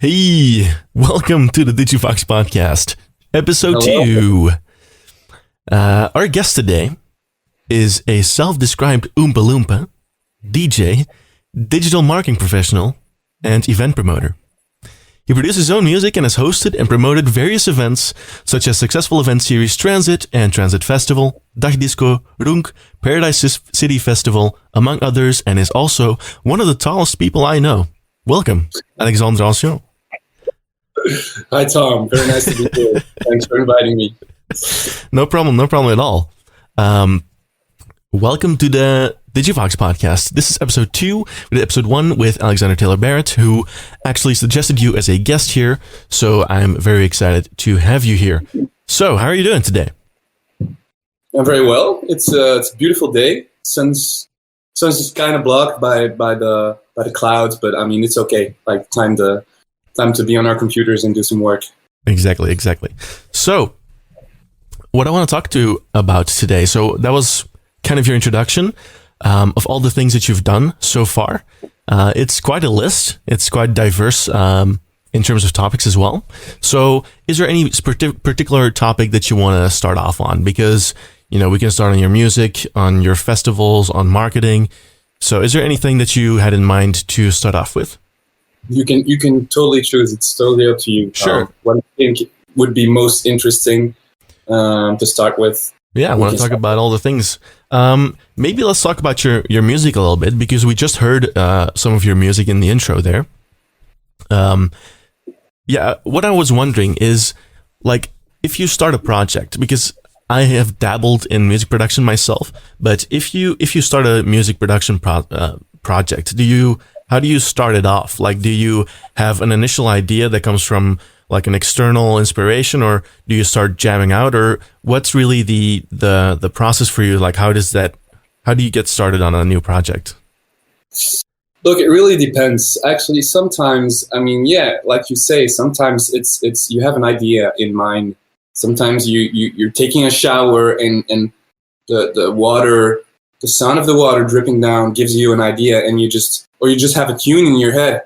Hey, welcome to the Digivox podcast, episode Hello. 2. Our guest today is a self-described oompa-loompa, DJ, digital marketing professional, and event promoter. He produces his own music and has hosted and promoted various events such as successful event series Transit and Transit Festival, Dagdisco, Roenk, Paradise City Festival, among others, and is also one of the tallest people I know. Welcome, Alexandre Ancion. Hi, Tom. Very nice to be here. Thanks for inviting me. No problem at all. Welcome to the Digivox podcast. This is episode 2. We did episode 1 with Alexander Taylor Barrett, who actually suggested you as a guest here. So I'm very excited to have you here. So, how are you doing today? I'm very well. It's a beautiful day. Sun's just kind of blocked by the clouds, but I mean it's okay. Like time to be on our computers and do some work. Exactly. So, what I want to talk to you about today. So that was kind of your introduction of all the things that you've done so far. It's quite a list. It's quite diverse in terms of topics as well. So is there any particular topic that you want to start off on? Because, we can start on your music, on your festivals, on marketing. So is there anything that you had in mind to start off with? You can totally choose. It's totally up to you. Sure. What do you think would be most interesting to start with? Yeah, I want to talk about all the things. Maybe let's talk about your music a little bit, because we just heard some of your music in the intro there. What I was wondering is, like, if you start a project, because I have dabbled in music production myself, but if you start a music production project, how do you start it off? Like, do you have an initial idea that comes from like an external inspiration, or do you start jamming out, or what's really the process for you? Like, how do you get started on a new project? Look, it really depends. Actually, sometimes, like you say, sometimes it's you have an idea in mind. Sometimes you're taking a shower and the water, the sound of the water dripping down gives you an idea, and you just have a tune in your head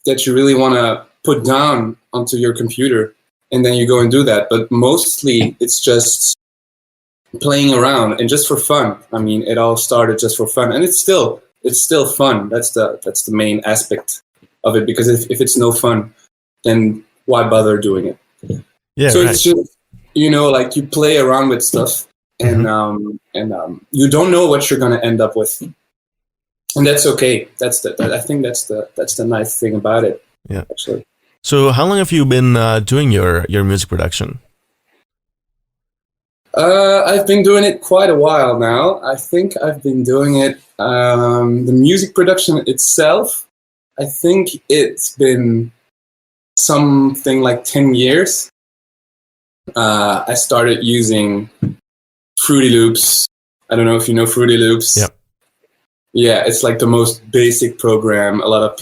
that you really want to put down onto your computer, and then you go and do that. But mostly it's just playing around and just for fun. I mean, it all started just for fun, and it's still fun. That's the main aspect of it, because if it's no fun, then why bother doing it? Yeah. So right. It's just, like you play around with stuff, and you don't know what you're going to end up with. And that's okay. I think that's the nice thing about it. Yeah. Actually. So how long have you been doing your music production? I've been doing it quite a while now. I think I've been doing it, the music production itself, I think it's been something like 10 years. I started using Fruity Loops. I don't know if you know Fruity Loops. Yep. Yeah, it's like the most basic program. A lot of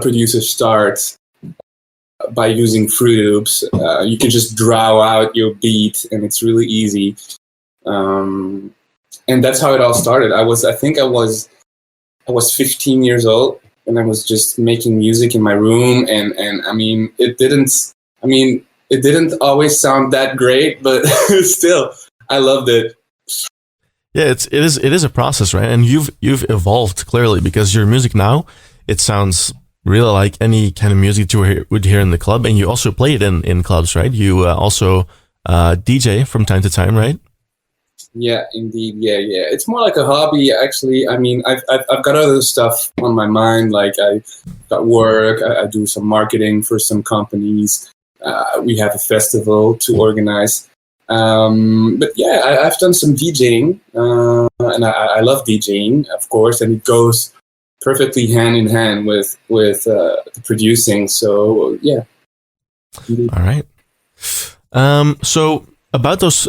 producers start by using Fruity Loops. You can just draw out your beat, and it's really easy. And that's how it all started. I was 15 years old, and I was just making music in my room, and it didn't always sound that great, but still, I loved it. Yeah, it is a process, right? And you've evolved clearly, because your music now, it sounds really like any kind of music you would hear in the club, and you also play it in clubs, right? You also DJ from time to time, right? Yeah, indeed. Yeah. It's more like a hobby, actually. I mean, I've got other stuff on my mind. Like I got work. I do some marketing for some companies. We have a festival to organize. But yeah, I've done some DJing, and I love DJing, of course, and it goes perfectly hand in hand with the producing. So yeah. All right. So about those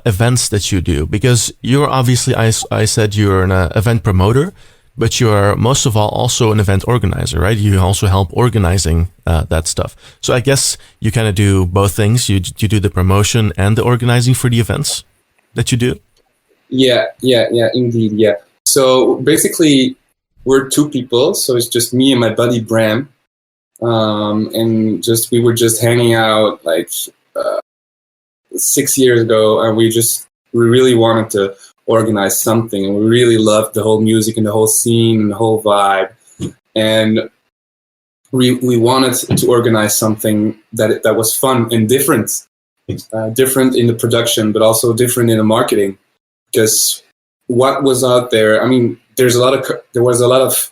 events that you do, because you're obviously, I said you're an event promoter, but you're most of all also an event organizer, right? You also help organizing that stuff. So I guess you kind of do both things. You do the promotion and the organizing for the events that you do. Yeah, indeed, yeah. So basically, we're two people, so it's just me and my buddy Bram, and just we were just hanging out like 6 years ago, and we really wanted to organize something, and we really loved the whole music and the whole scene and the whole vibe, and we wanted to organize something that was fun and different, different in the production, but also different in the marketing, because what was out there, I mean, there was a lot of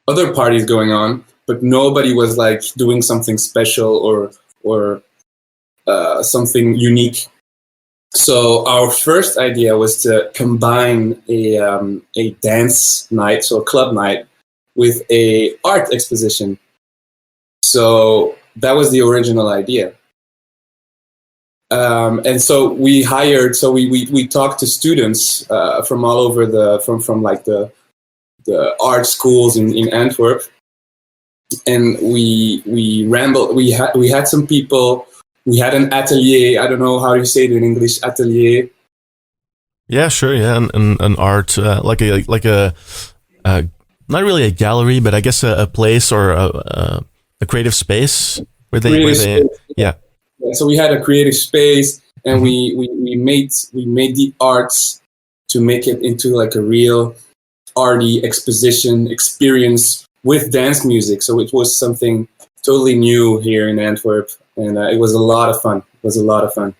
other parties going on, but nobody was like doing something special or something unique. So our first idea was to combine a dance night, so a club night, with a art exposition. So that was the original idea. And so we talked to students from all over from like the art schools in Antwerp, and we rambled. We had some people. We had an atelier. I don't know how you say it in English. Atelier. Yeah, sure. Yeah, an art like a not really a gallery, but I guess a place or a creative space where they yeah. So we had a creative space, and we made the arts to make it into like a real arty exposition experience with dance music. So it was something totally new here in Antwerp, and it was a lot of fun. It was a lot of fun.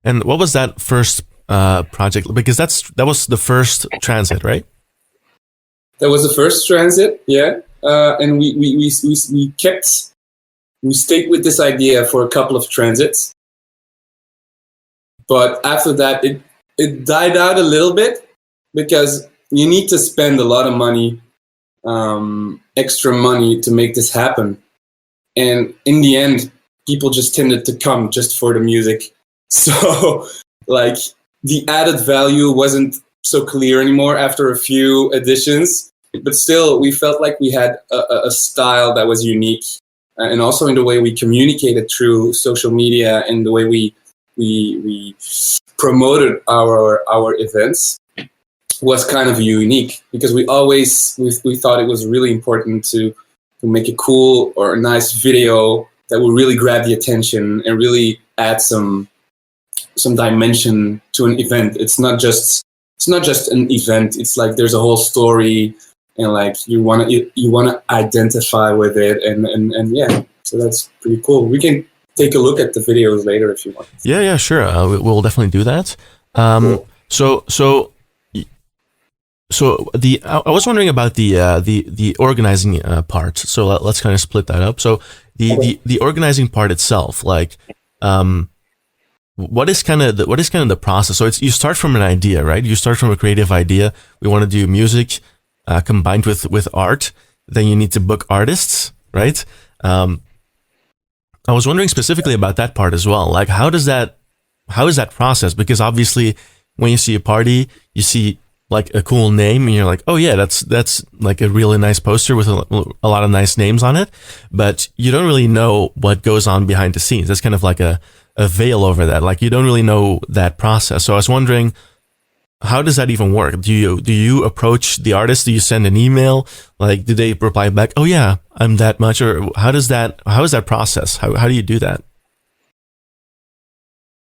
And what was that first project? Because that was the first transit, right? That was the first transit, yeah. And we stayed with this idea for a couple of transits, but after that it died out a little bit, because you need to spend a lot of money, extra money, to make this happen. And in the end, people just tended to come just for the music. So like the added value wasn't so clear anymore after a few editions, but still we felt like we had a style that was unique. And also in the way we communicated through social media and the way we promoted our events was kind of unique, because we thought it was really important to make a cool or a nice video that will really grab the attention and really add some dimension to an event. It's not just an event. It's like there's a whole story, and like you want to identify with it, and yeah. So that's pretty cool. We can take a look at the videos later if you want. Yeah, sure. We'll definitely do that. Cool. So I was wondering about the organizing part. So let's kind of split that up. So the organizing part itself, like, what is kind of the process? So you start from an idea, right? You start from a creative idea. We want to do music combined with art. Then you need to book artists, right? I was wondering specifically about that part as well. Like, how is that process? Because obviously, when you see a party, you see like a cool name, and you're like, oh yeah, that's like a really nice poster with a lot of nice names on it. But you don't really know what goes on behind the scenes. There's kind of like a veil over that. Like, you don't really know that process. So I was wondering, how does that even work? Do you approach the artist? Do you send an email? Like, do they reply back, oh yeah, I'm that much? Or how is that process? How do you do that?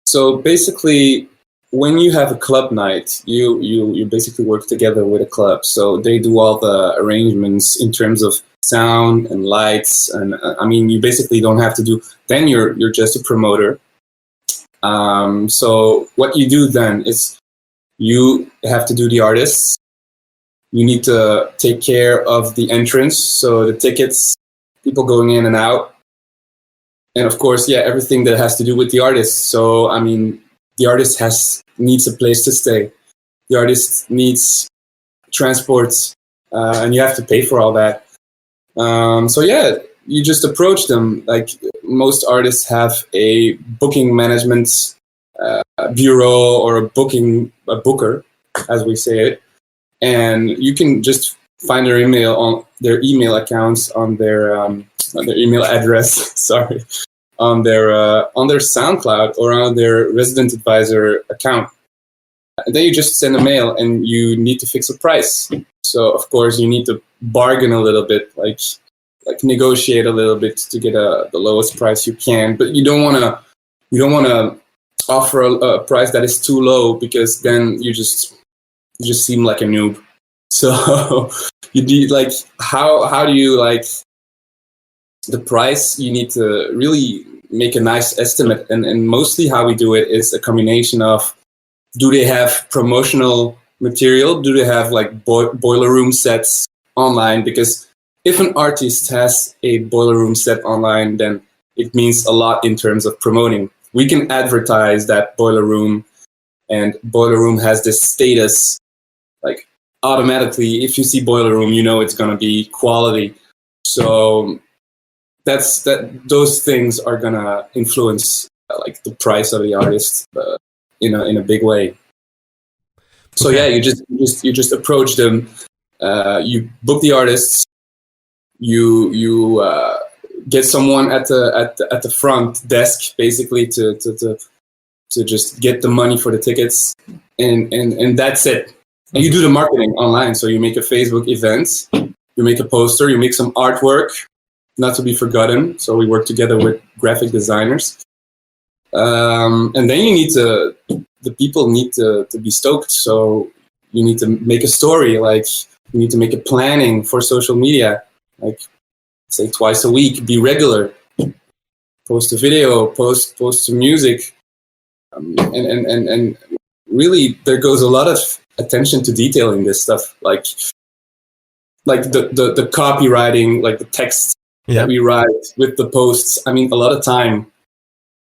So basically, when you have a club night, you basically work together with a club. So they do all the arrangements in terms of sound and lights, and I mean, you basically don't have to do. Then you're just a promoter. So what you do then is you have to do the artists. You need to take care of the entrance, so the tickets, people going in and out, and of course, yeah, everything that has to do with the artist. So I mean, the artist needs a place to stay. The artist needs transport, and you have to pay for all that. So yeah, you just approach them. Like, most artists have a booking management bureau, or a booker, as we say it, and you can just find their email accounts on their email address. Sorry. On their SoundCloud or on their resident advisor account. And then you just send a mail, and you need to fix a price. So of course you need to bargain a little bit. Like like negotiate a little bit to get the lowest price you can, but you don't want to offer a price that is too low, because then you just seem like a noob. So you do like how do you like the price? You need to really make a nice estimate, and mostly how we do it is a combination of, do they have promotional material? Do they have like boiler room sets online? Because if an artist has a boiler room set online, then it means a lot in terms of promoting. We can advertise that boiler room, and boiler room has this status, like automatically, if you see boiler room, you know it's going to be quality. So those things are going to influence like the price of the artist in a big way. So yeah, you just approach them, you book the artists, you get someone at the front desk basically to just get the money for the tickets, and that's it. And you do the marketing online. So you make a Facebook event, you make a poster, you make some artwork, not to be forgotten. So we work together with graphic designers, and then the people need to be stoked. So you need to make a story, like you need to make a planning for social media, like say twice a week, be regular, post a video, post some music, and really there goes a lot of attention to detail in this stuff, like the copywriting, like the text that we write with the posts. I mean,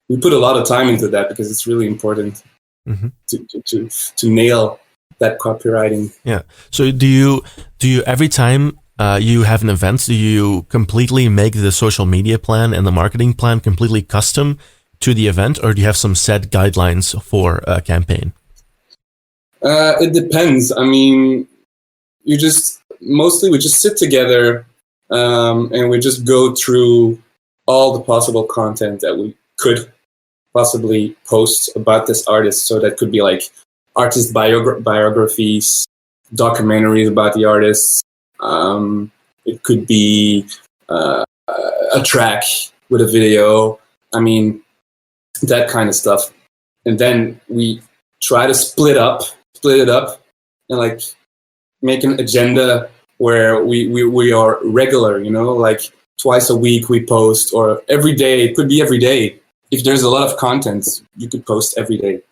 we put a lot of time into that, because it's really important to nail that copywriting. Yeah. So do you every time you have an event, do you completely make the social media plan and the marketing plan completely custom to the event, or do you have some set guidelines for a campaign? It depends. I mean, we just sit together and we just go through all the possible content that we could possibly post about this artist. So that could be like artist biographies, documentaries about the artists. It could be a track with a video. I mean, that kind of stuff. And then we try to split it up, and like make an agenda where we are regular, like twice a week we post, or every day. It could be every day. If there's a lot of content, you could post every day.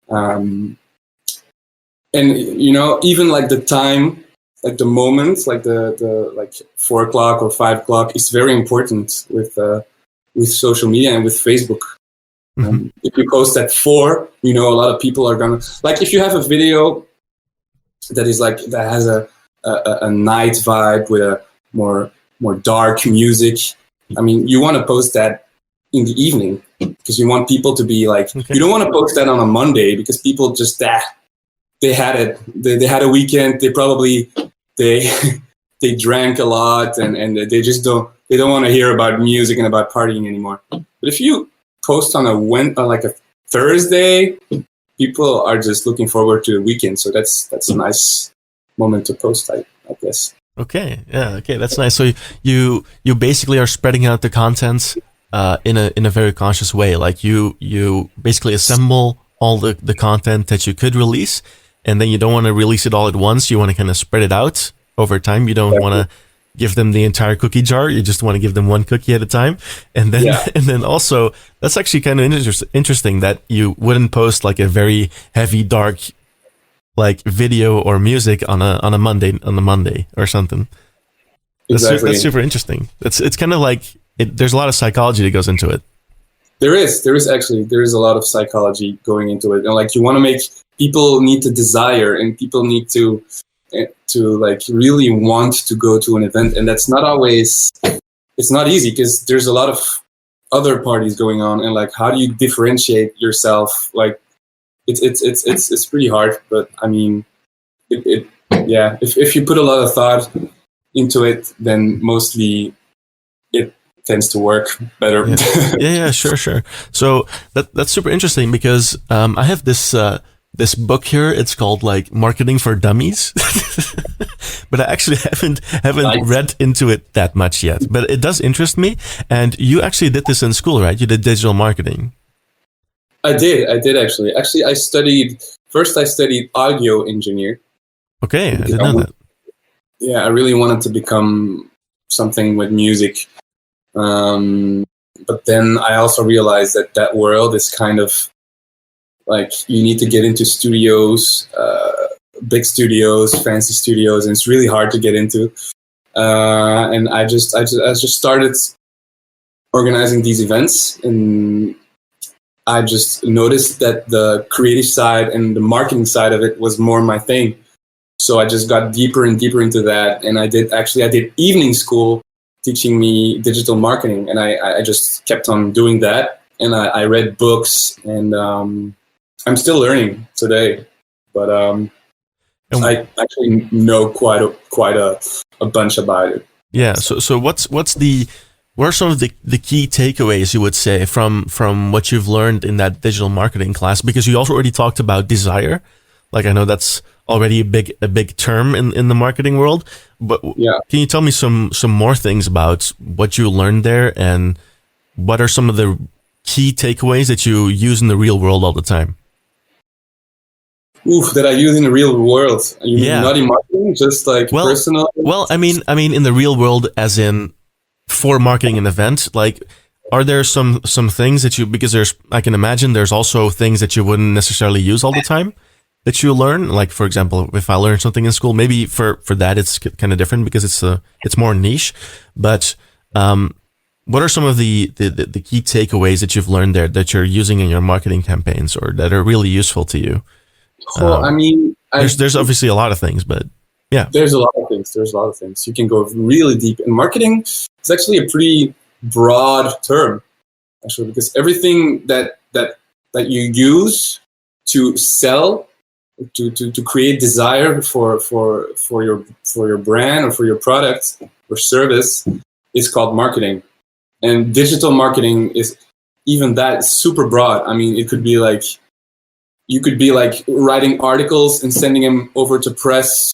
And even like the time, like the moment, like the like 4 o'clock or 5 o'clock is very important with social media and with Facebook. If you post at 4, a lot of people are gonna, like, if you have a video that has a night vibe with a more dark music, I mean, you want to post that in the evening, because you want people to be like, you don't want to post that on a Monday, because people just they had it, they had a weekend, they drank a lot, and they just don't want to hear about music and about partying anymore. But if you post on a Thursday, people are just looking forward to the weekend. So that's a nice moment to post, I guess. Okay, yeah, okay, that's nice. So you basically are spreading out the content in a very conscious way. Like you basically assemble all the content that you could release, and then you don't want to release it all at once. You want to kind of spread it out over time. You don't want to give them the entire cookie jar. You just want to give them one cookie at a time. And then and then also, that's actually kind of interesting that you wouldn't post like a very heavy, dark like video or music on a Monday or something. That's super interesting. It's kind of like there's a lot of psychology that goes into it. There is a lot of psychology going into it. And like, you want to make people need to desire, and people need to like really want to go to an event. And that's not always, it's not easy, because there's a lot of other parties going on, and like, how do you differentiate yourself? Like, it's pretty hard, but I mean, if you put a lot of thought into it, then mostly it tends to work better. Yeah, sure. So that's super interesting, because I have this this book here. It's called like Marketing for Dummies, but I actually haven't Nice. read into it that much yet. But it does interest me. And you actually did this in school, right? You did digital marketing. I did actually. Actually, I studied audio engineer. Okay, I didn't know that. Yeah, I really wanted to become something with music. But then I also realized that world is kind of like you need to get into studios, big studios, fancy studios, and it's really hard to get into. And I just started organizing these events, and I just noticed that the creative side and the marketing side of it was more my thing. So I just got deeper and deeper into that, and I did evening school teaching me digital marketing, and I just kept on doing that, and I read books, and I'm still learning today, but I actually know quite a bunch about it. Yeah. So what are some of the key takeaways you would say from what you've learned in that digital marketing class? Because you also already talked about desire. Like I know that's already a big term in the marketing world, but Yeah. Can you tell me some more things about what you learned there, and what are some of the key takeaways that you use in the real world all the time? Oof, that I use in the real world. You mean Yeah. not in marketing, just like personal? Well, I mean in the real world, as in for marketing an event. Like, are there some things that because I can imagine there's also things that you wouldn't necessarily use all the time that you learn. Like, for example, if I learn something in school, maybe for that it's kind of different because it's more niche. But what are some of the key takeaways that you've learned there that you're using in your marketing campaigns, or that are really useful to you? Well, I mean, there's obviously a lot of things, but yeah, there's a lot of things. You can go really deep. And marketing is actually a pretty broad term, actually, because everything that you use to sell, to create desire for your brand or for your product or service is called marketing. And digital marketing is even that super broad. I mean, it could be like, you could be like writing articles and sending them over to press,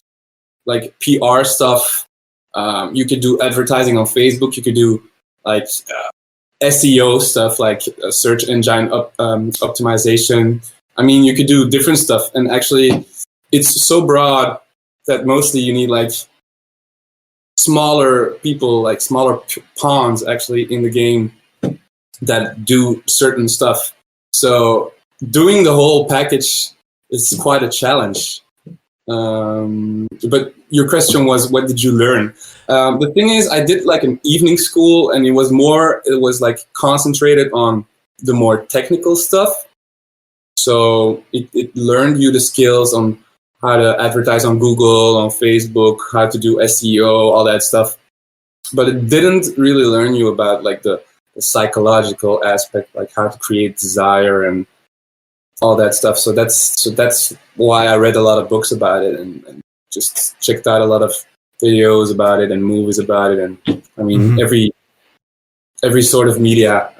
like PR stuff. You could do advertising on Facebook. You could do like SEO stuff, like search engine optimization. I mean, you could do different stuff. And actually, it's so broad that mostly you need like smaller people, like smaller pawns actually in the game that do certain stuff. So doing the whole package is quite a challenge. But your question was, what did you learn? The thing is, I did like an evening school, and it was like concentrated on the more technical stuff. So it learned you the skills on how to advertise on Google, on Facebook, how to do SEO, all that stuff. But it didn't really learn you about like the psychological aspect, like how to create desire and all that stuff. So that's why I read a lot of books about it, and just checked out a lot of videos about it and movies about it. And I mean, every sort of media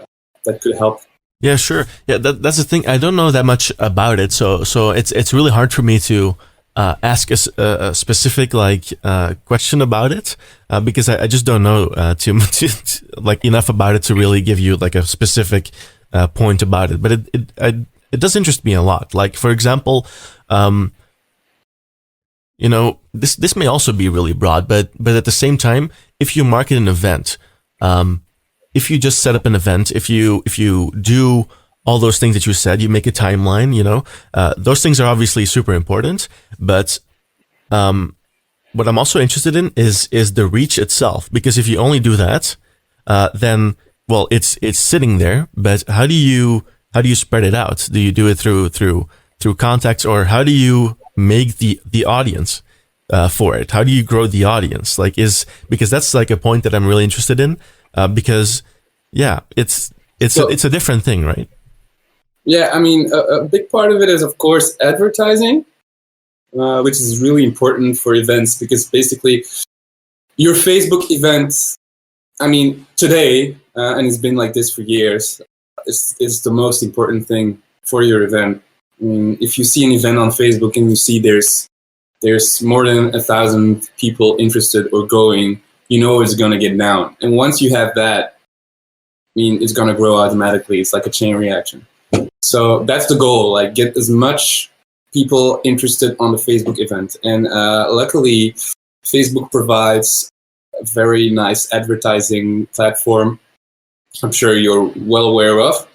that could help. Yeah, sure. Yeah, that's the thing. I don't know that much about it, so it's really hard for me to ask a specific question about it because I just don't know too much like enough about it to really give you like a specific point about it. But it does interest me a lot. Like, for example, this may also be really broad, but at the same time, if you market an event, if you just set up an event, if you do all those things that you said, you make a timeline, those things are obviously super important. But what I'm also interested in is the reach itself, because if you only do that, then well, it's sitting there. But how do you spread it out? Do you do it through contacts, or how do you make the audience for it? How do you grow the audience? Because that's like a point that I'm really interested in. Because yeah, it's a different thing, right? Yeah, I mean, a big part of it is, of course, advertising, which is really important for events, because basically your Facebook event, I mean, today, and it's been like this for years, is the most important thing for your event. I mean, if you see an event on Facebook and you see there's more than 1,000 people interested or going, you know it's going to get down. And once you have that, I mean, it's going to grow automatically. It's like a chain reaction. So that's the goal, like get as much people interested on the Facebook event. And luckily, Facebook provides a very nice advertising platform. I'm sure you're well aware of.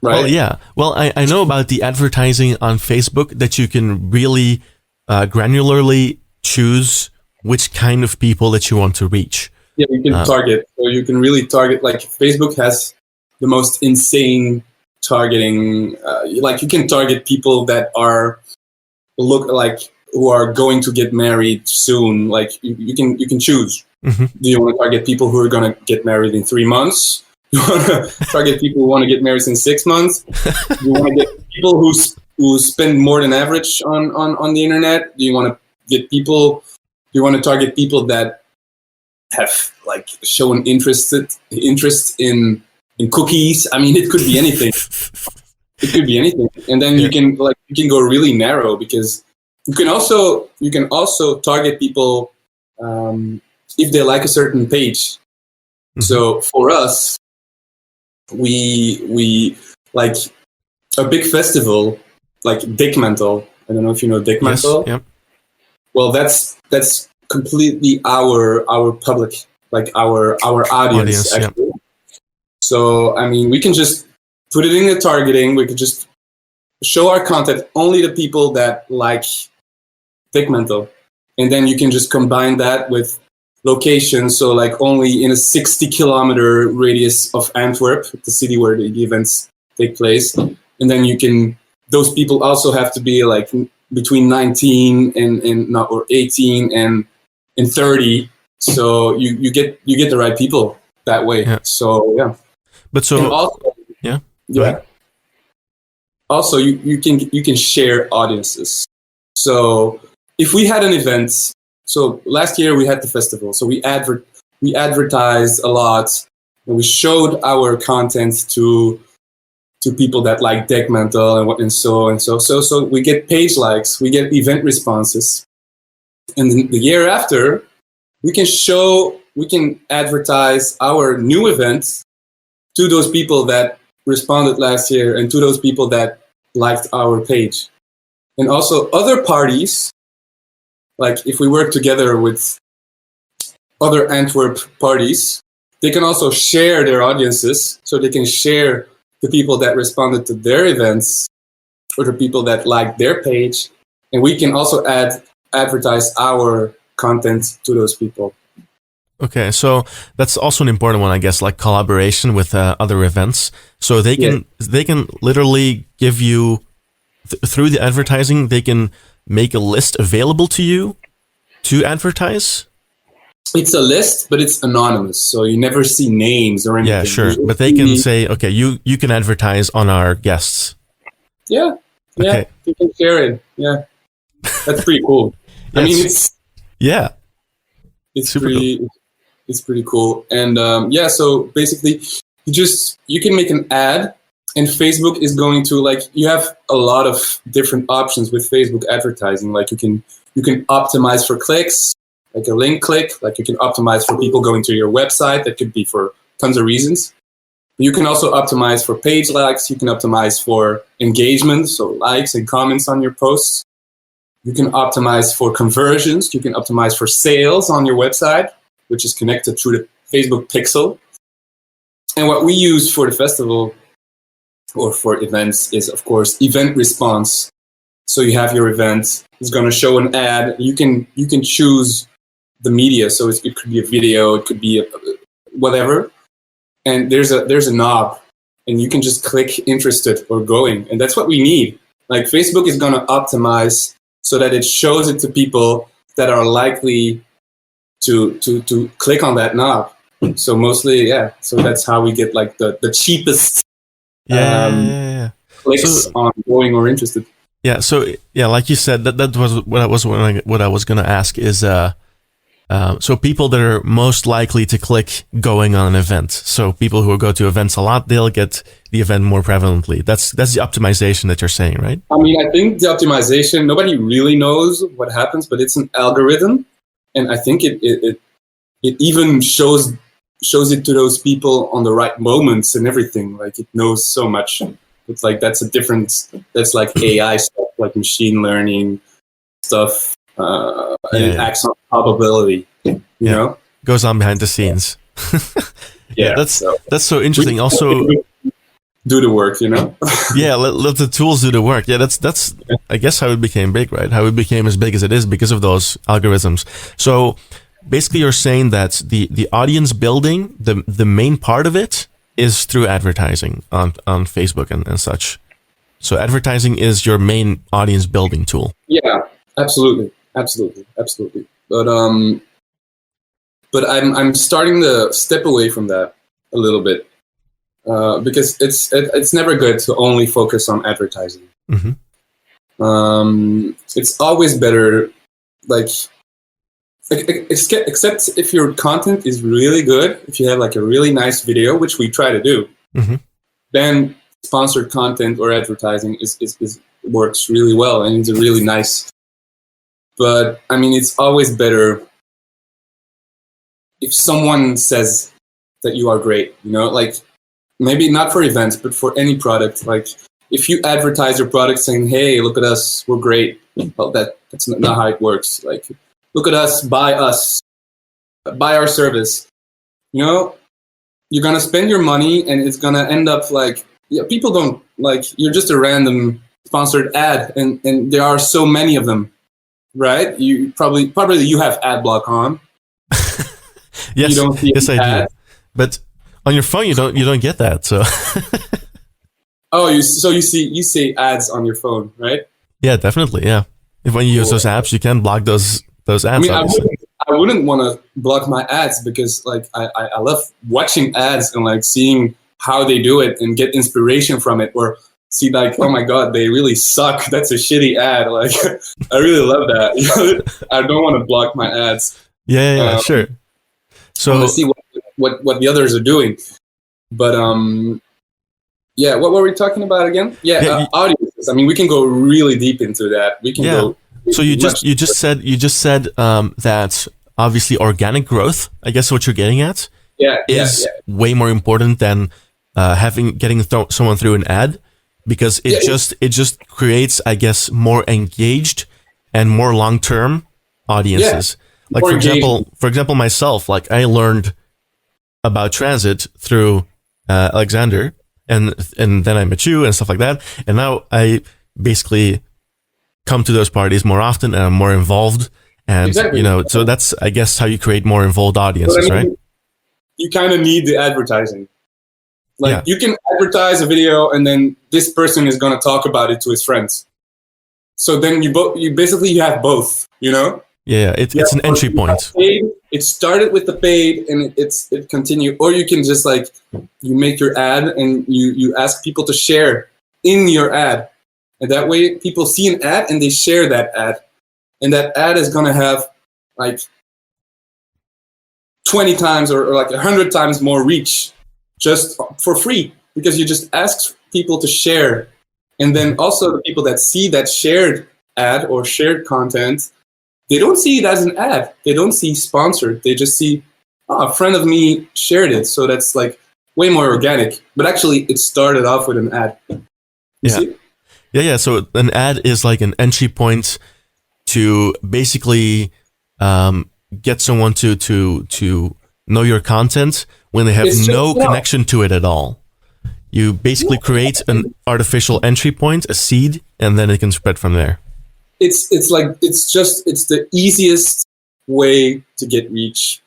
Right? Well, yeah. Well, I know about the advertising on Facebook that you can really granularly choose which kind of people that you want to reach. Yeah, you can target. So you can really target, like Facebook has the most insane targeting. Like you can target people that who are going to get married soon. Like you can choose. Mm-hmm. Do you want to target people who are going to get married in 3 months? You want to target people who want to get married in 6 months? Do you want to get people who spend more than average on the internet? Do you want to get people? Do you want to target people that have like shown interest in cookies? I mean, it could be anything. It could be anything, and then you can go really narrow, because you can also target people if they like a certain page. Mm-hmm. So for us, we like a big festival like Dick Mental. I don't know if you know Dick Mental. Yes, yep. Well, that's completely our public, like our audience actually. Yep. So I mean, we can just put it in the targeting. We could just show our content only to people that like Dick Mental, and then you can just combine that with locations, so like only in a 60-kilometer radius of Antwerp, the city where the events take place. And then those people also have to be like between 19 or 18 and 30. So you get the right people that way. Yeah. So yeah. But so and also, yeah. Also, you can share audiences. So if we had an event. So last year we had the festival. So we advertised a lot, and we showed our content to people that like Deck Mental and so. So we get page likes, we get event responses, and then the year after we can advertise our new event to those people that responded last year and to those people that liked our page, and also other parties. Like if we work together with other Antwerp parties, they can also share their audiences. So they can share the people that responded to their events or the people that liked their page. And we can also advertise our content to those people. Okay, so that's also an important one, I guess, like collaboration with other events. So they can literally give you, through the advertising, they can make a list available to you to advertise? It's a list, but it's anonymous, so you never see names or anything. Yeah, sure. But they can say, okay, you can advertise on our guests. Yeah, okay. You can share it. Yeah, that's pretty cool. I mean, it's pretty cool. And so basically, you can make an ad. And Facebook is going to, like, you have a lot of different options with Facebook advertising. Like you can optimize for clicks, like a link click. Like you can optimize for people going to your website. That could be for tons of reasons. You can also optimize for page likes. You can optimize for engagement, so likes and comments on your posts. You can optimize for conversions. You can optimize for sales on your website, which is connected through the Facebook pixel. And what we use for the festival or for events is, of course, event response. So you have your event, it's going to show an ad. You can choose the media. So it could be a video, it could be whatever. And there's a knob, and you can just click interested or going. And that's what we need. Like Facebook is going to optimize so that it shows it to people that are likely to click on that knob. So mostly, so that's how we get like the cheapest clicks on going or interested. Yeah. So like you said, that was what I was going to ask is So people that are most likely to click going on an event. So people who go to events a lot, they'll get the event more prevalently. That's the optimization that you're saying, right? I mean, I think the optimization, nobody really knows what happens, but it's an algorithm. And I think it even shows it to those people on the right moments and everything. Like it knows so much. It's like, that's like AI stuff, like machine learning stuff. And it acts on probability, you know? Goes on behind the scenes. That's so interesting. Also, do the work, you know? let the tools do the work. Yeah, that's I guess how it became big, right? How it became as big as it is because of those algorithms. So basically you're saying that the audience building, the main part of it is through advertising on Facebook and such. So advertising is your main audience building tool. Yeah, absolutely. But I'm starting to step away from that a little bit because it's never good to only focus on advertising. Mm-hmm. It's always better, like except if your content is really good, if you have like a really nice video, which we try to do, mm-hmm. then sponsored content or advertising is works really well and it's really nice. But I mean, it's always better if someone says that you are great, you know, like maybe not for events, but for any product. Like if you advertise your product saying, hey, look at us, we're great. Well, that's not how it works. Like, look at us, buy our service. You know, you're going to spend your money and it's going to end up like, people don't like, you're just a random sponsored ad and there are so many of them. Right? You probably you have ad block on. Yes, you don't see I do. But on your phone, you don't get that. So. You see ads on your phone, right? Yeah, definitely. Yeah, when you use those apps, you can block those ads. I mean, I wouldn't want to block my ads because like I love watching ads and like seeing how they do it and get inspiration from it, or see like, oh my God, they really suck. That's a shitty ad. Like, I really love that. I don't want to block my ads. Yeah, sure. So I want to see what the others are doing. But what were we talking about again? Audiences. I mean, we can go really deep into that. We can go. So you just said that obviously organic growth, I guess what you're getting at, is way more important than getting someone through an ad. Because it just creates, I guess, more engaged and more long-term audiences. Like for example, myself, like I learned about transit through Alexandre, and then I met you and stuff like that. And now I basically come to those parties more often and I'm more involved. And you know, so that's, I guess, how you create more involved audiences, right? You kind of need the advertising. Like you can advertise a video and then this person is going to talk about it to his friends. So then you have both, you know? Yeah, it's an entry point. It started with the paid and it continued. Or you can just like, you make your ad and you ask people to share in your ad. And that way people see an ad and they share that ad. And that ad is going to have like 20 times or like 100 times more reach. Just for free, because you just ask people to share. And then also the people that see that shared ad or shared content, they don't see it as an ad. They don't see sponsored. They just see, a friend of me shared it. So that's like way more organic. But actually, it started off with an ad. See? Yeah. So an ad is like an entry point to basically get someone to know your content when they have no connection to it at all. You basically create an artificial entry point, a seed, and then it can spread from there. It's the easiest way to get reach.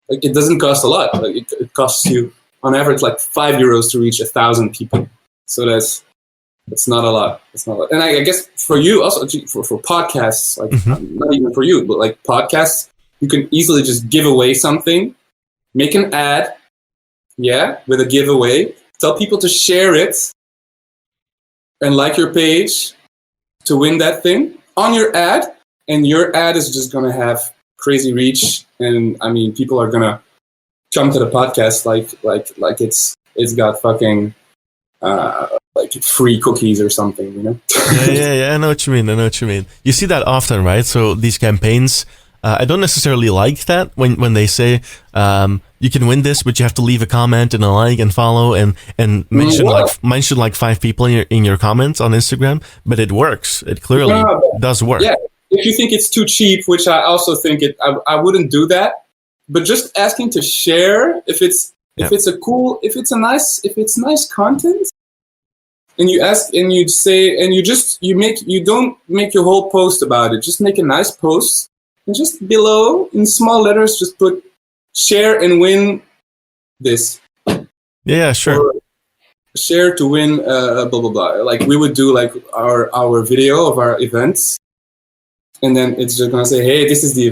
Like it doesn't cost a lot. Like it costs you on average like €5 to reach 1,000 people. So that's not a lot. It's not a lot. And I guess for you also for podcasts, like not even for you, but like podcasts, you can easily just give away something. Make an ad, with a giveaway. Tell people to share it and like your page to win that thing on your ad. And your ad is just going to have crazy reach, and I mean, people are gonna jump to the podcast like it's got fucking like free cookies or something, you know? Yeah. I know what you mean. You see that often, right? So these campaigns, I don't necessarily like that when they say you can win this, but you have to leave a comment and a like and follow and mention like 5 people in your comments on Instagram. But it works. It clearly does work. Yeah. If you think it's too cheap, which I also think I wouldn't do that. But just asking to share if it's nice content, and you ask and you say and you don't make your whole post about it. Just make a nice post and just below in small letters just put share and win this. Yeah, sure. Or share to win blah blah blah. Like we would do like our video of our events, and then it's just gonna say, hey, this is the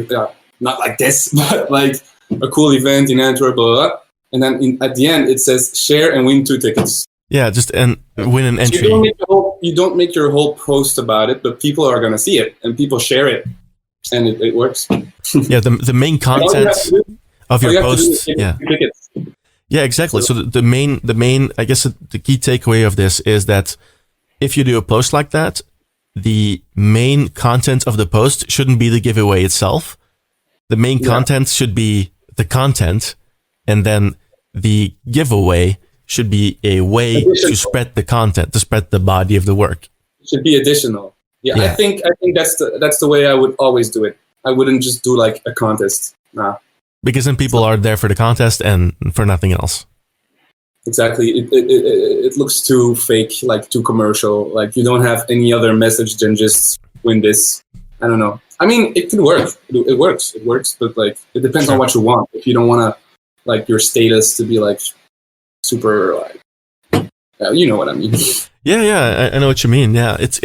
not like this, but like a cool event in Antwerp, blah, blah, blah. And then at the end, it says share and win 2 tickets. Yeah, just win an entry. You don't make your whole post about it, but people are going to see it and people share it. And it works. Yeah, the main content of your post. Yeah. Tickets. Yeah, exactly. So the main, I guess the key takeaway of this is that if you do a post like that, the main content of the post shouldn't be the giveaway itself. The main content should be the content, and then the giveaway should be a way to spread the content, to spread the body of the work. It should be additional. Yeah. I think that's the way I would always do it. I wouldn't just do like a contest. Nah. Because then people are there for the contest and for nothing else. Exactly. It looks too fake, like too commercial. Like you don't have any other message than just win this. I don't know. I mean, it can work. It works. But like, it depends on what you want. If you don't want to, like, your status to be like super, like, you know what I mean. Yeah, I know what you mean. Yeah, it's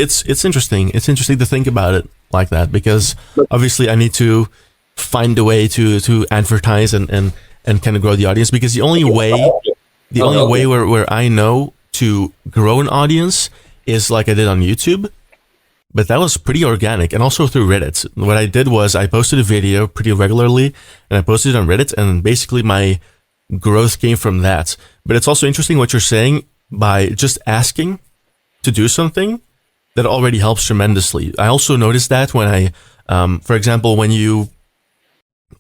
interesting. It's interesting to think about it like that because obviously I need to find a way to advertise and kind of grow the audience, because the only way where I know to grow an audience is like I did on YouTube. But that was pretty organic, and also through Reddit. What I did was I posted a video pretty regularly, and I posted it on Reddit, and basically my growth came from that. But it's also interesting what you're saying, by just asking to do something, that already helps tremendously. I also noticed that when for example, when you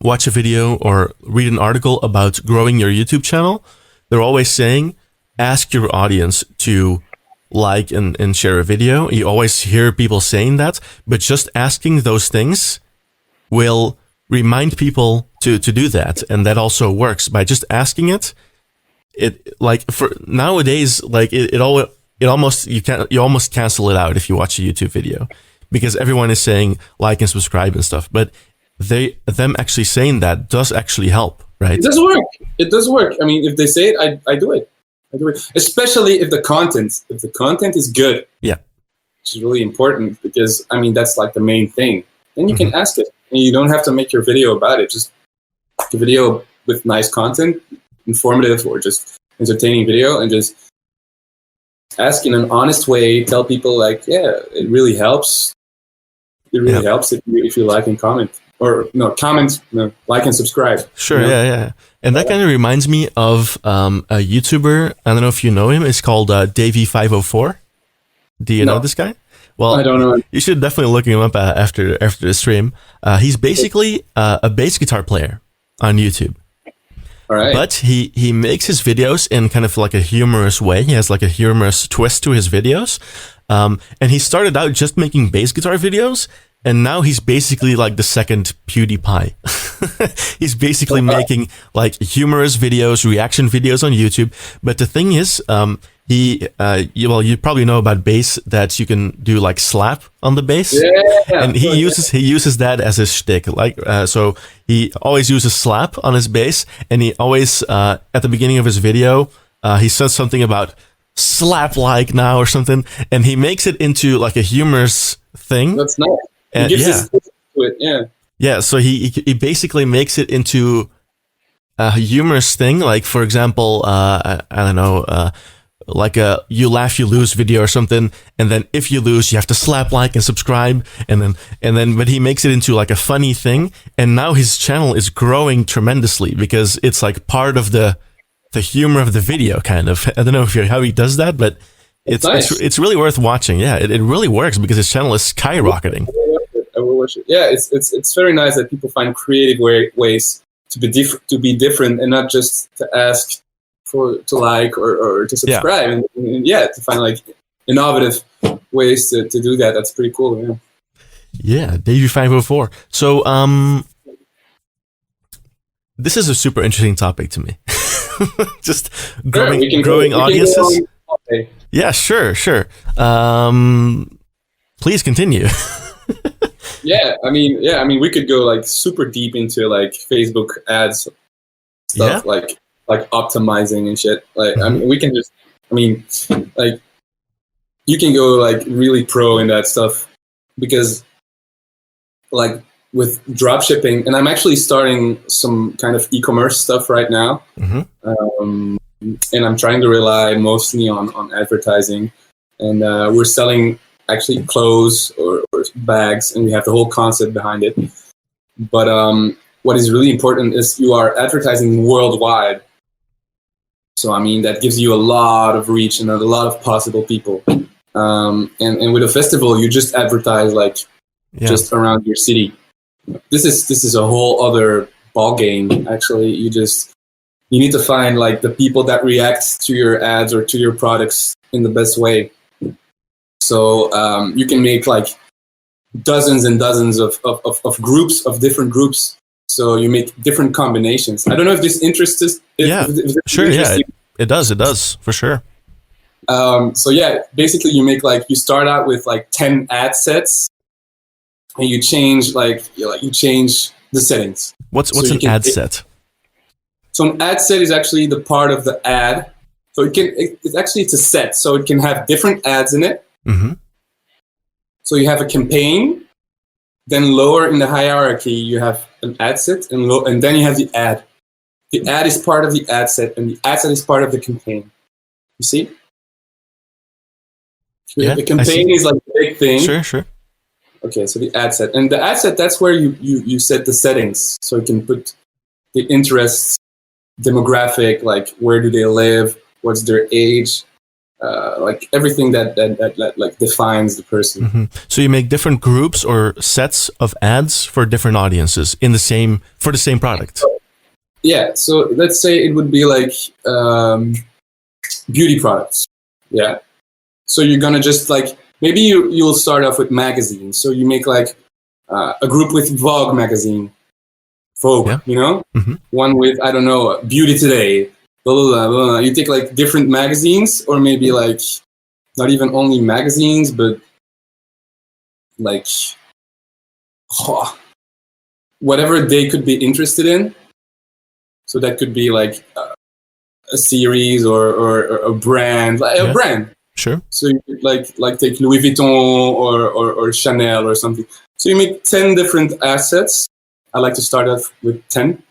watch a video or read an article about growing your YouTube channel, they're always saying, ask your audience to like and share a video. You always hear people saying that, but just asking those things will remind people to do that, and that also works by just asking it. It like for nowadays, like it almost you almost cancel it out if you watch a YouTube video, because everyone is saying like and subscribe and stuff, but them actually saying that does actually help, right? It does work. I mean, if they say it, I do it. Especially if the content is good. Yeah, which is really important, because I mean that's like the main thing. Then you can ask it, and you don't have to make your video about it. Just make a video with nice content, informative or just entertaining video, and just ask in an honest way. Tell people like, yeah, it really helps. It really helps if you like and comment. Or like and subscribe. Sure, you know? Yeah. And that kind of reminds me of a YouTuber. I don't know if you know him. It's called Davey504. Do you know this guy? Well, I don't know. You should definitely look him up after the stream. He's basically a bass guitar player on YouTube. All right. But he makes his videos in kind of like a humorous way. He has like a humorous twist to his videos. And he started out just making bass guitar videos, and now he's basically like the second PewDiePie. He's basically making like humorous videos, reaction videos on YouTube. But the thing is, you probably know about bass, that you can do like slap on the bass, and he uses that as his shtick. Like so, he always uses slap on his bass, and he always at the beginning of his video, he says something about slap like now or something, and he makes it into like a humorous thing. That's nice. And he gives his twist to it. Yeah. So he basically makes it into a humorous thing. Like, for example, I don't know, like a you laugh, you lose video or something. And then if you lose, you have to slap like and subscribe. And then, but he makes it into like a funny thing. And now his channel is growing tremendously because it's like part of the humor of the video, kind of. I don't know how he does that, but it's nice. it's really worth watching. Yeah, it really works because his channel is skyrocketing. I will watch it. Yeah, it's very nice that people find creative ways to be different and not just to ask to like or to subscribe and to find like innovative ways to do that. That's pretty cool. Yeah, Davey504. So this is a super interesting topic to me. Just growing audiences. Yeah, sure. Please continue. I mean, we could go like super deep into like Facebook ads stuff, like optimizing and shit. Like, I mean, we can just, like, you can go like really pro in that stuff because, like, with drop shipping, and I'm actually starting some kind of e-commerce stuff right now, and I'm trying to rely mostly on advertising, and we're selling actually clothes or bags, and we have the whole concept behind it. But what is really important is you are advertising worldwide. So, I mean, that gives you a lot of reach and a lot of possible people. And with a festival, you just advertise like just around your city. This is a whole other ball game. Actually, you need to find like the people that react to your ads or to your products in the best way. So you can make like dozens and dozens of groups, of different groups. So you make different combinations. I don't know if this interests. Sure. Yeah, it does for sure. So yeah, basically you start out with like 10 ad sets, and you change the settings. What's an ad set? So an ad set is actually the part of the ad. So it's a set. So it can have different ads in it. Mm-hmm. So you have a campaign, then lower in the hierarchy you have an ad set, and then you have the ad. The ad is part of the ad set, and the ad set is part of the campaign. You see? Yeah, the campaign is like the big thing. Sure. Okay, so the ad set. And the ad set, that's where you set the settings. So you can put the interests, demographic, like where do they live, what's their age, like everything that like defines the person. Mm-hmm. So you make different groups or sets of ads for different audiences for the same product. Yeah, so let's say it would be like beauty products. Yeah. So you're gonna just like, maybe you'll start off with magazines. So you make like a group with Vogue magazine. Vogue, you know? Mm-hmm. One with, I don't know, Beauty Today. Blah, blah, blah, blah. You take like different magazines, or maybe like not even only magazines, but like whatever they could be interested in. So that could be like a series or a brand, a brand. Sure. So you could like take Louis Vuitton or Chanel or something. So you make 10 different assets. I like to start off with 10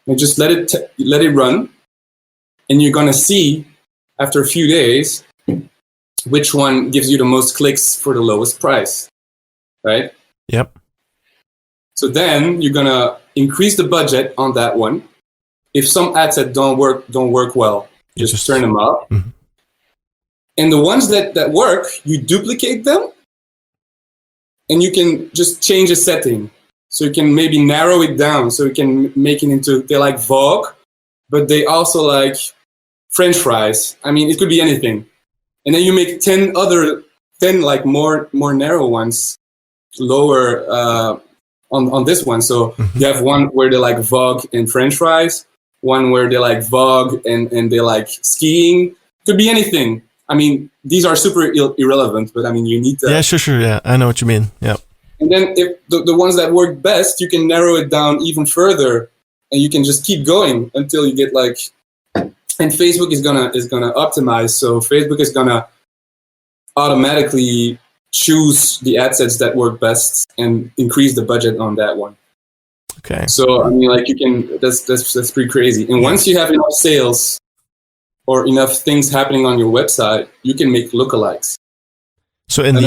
and just let it run. And you're going to see after a few days which one gives you the most clicks for the lowest price, right? Yep. So then you're going to increase the budget on that one. If some ad sets don't work well, just turn them up. Mm-hmm. And the ones that work, you duplicate them, and you can just change a setting. So you can maybe narrow it down. So you can make it into, they like Vogue, but they also like French fries. I mean, it could be anything. And then you make 10 like more narrow ones, lower on this one. So you have one where they like Vogue and French fries, one where they like Vogue and they like skiing. Could be anything. I mean, these are super irrelevant, but I mean, you need to... Yeah, sure. Yeah, I know what you mean. Yeah. And then if the ones that work best, you can narrow it down even further, and you can just keep going until you get like... And Facebook is gonna optimize, so Facebook is gonna automatically choose the ad sets that work best and increase the budget on that one. Okay. So I mean, like you can... That's pretty crazy. And once you have enough sales... or enough things happening on your website, you can make lookalikes. So in the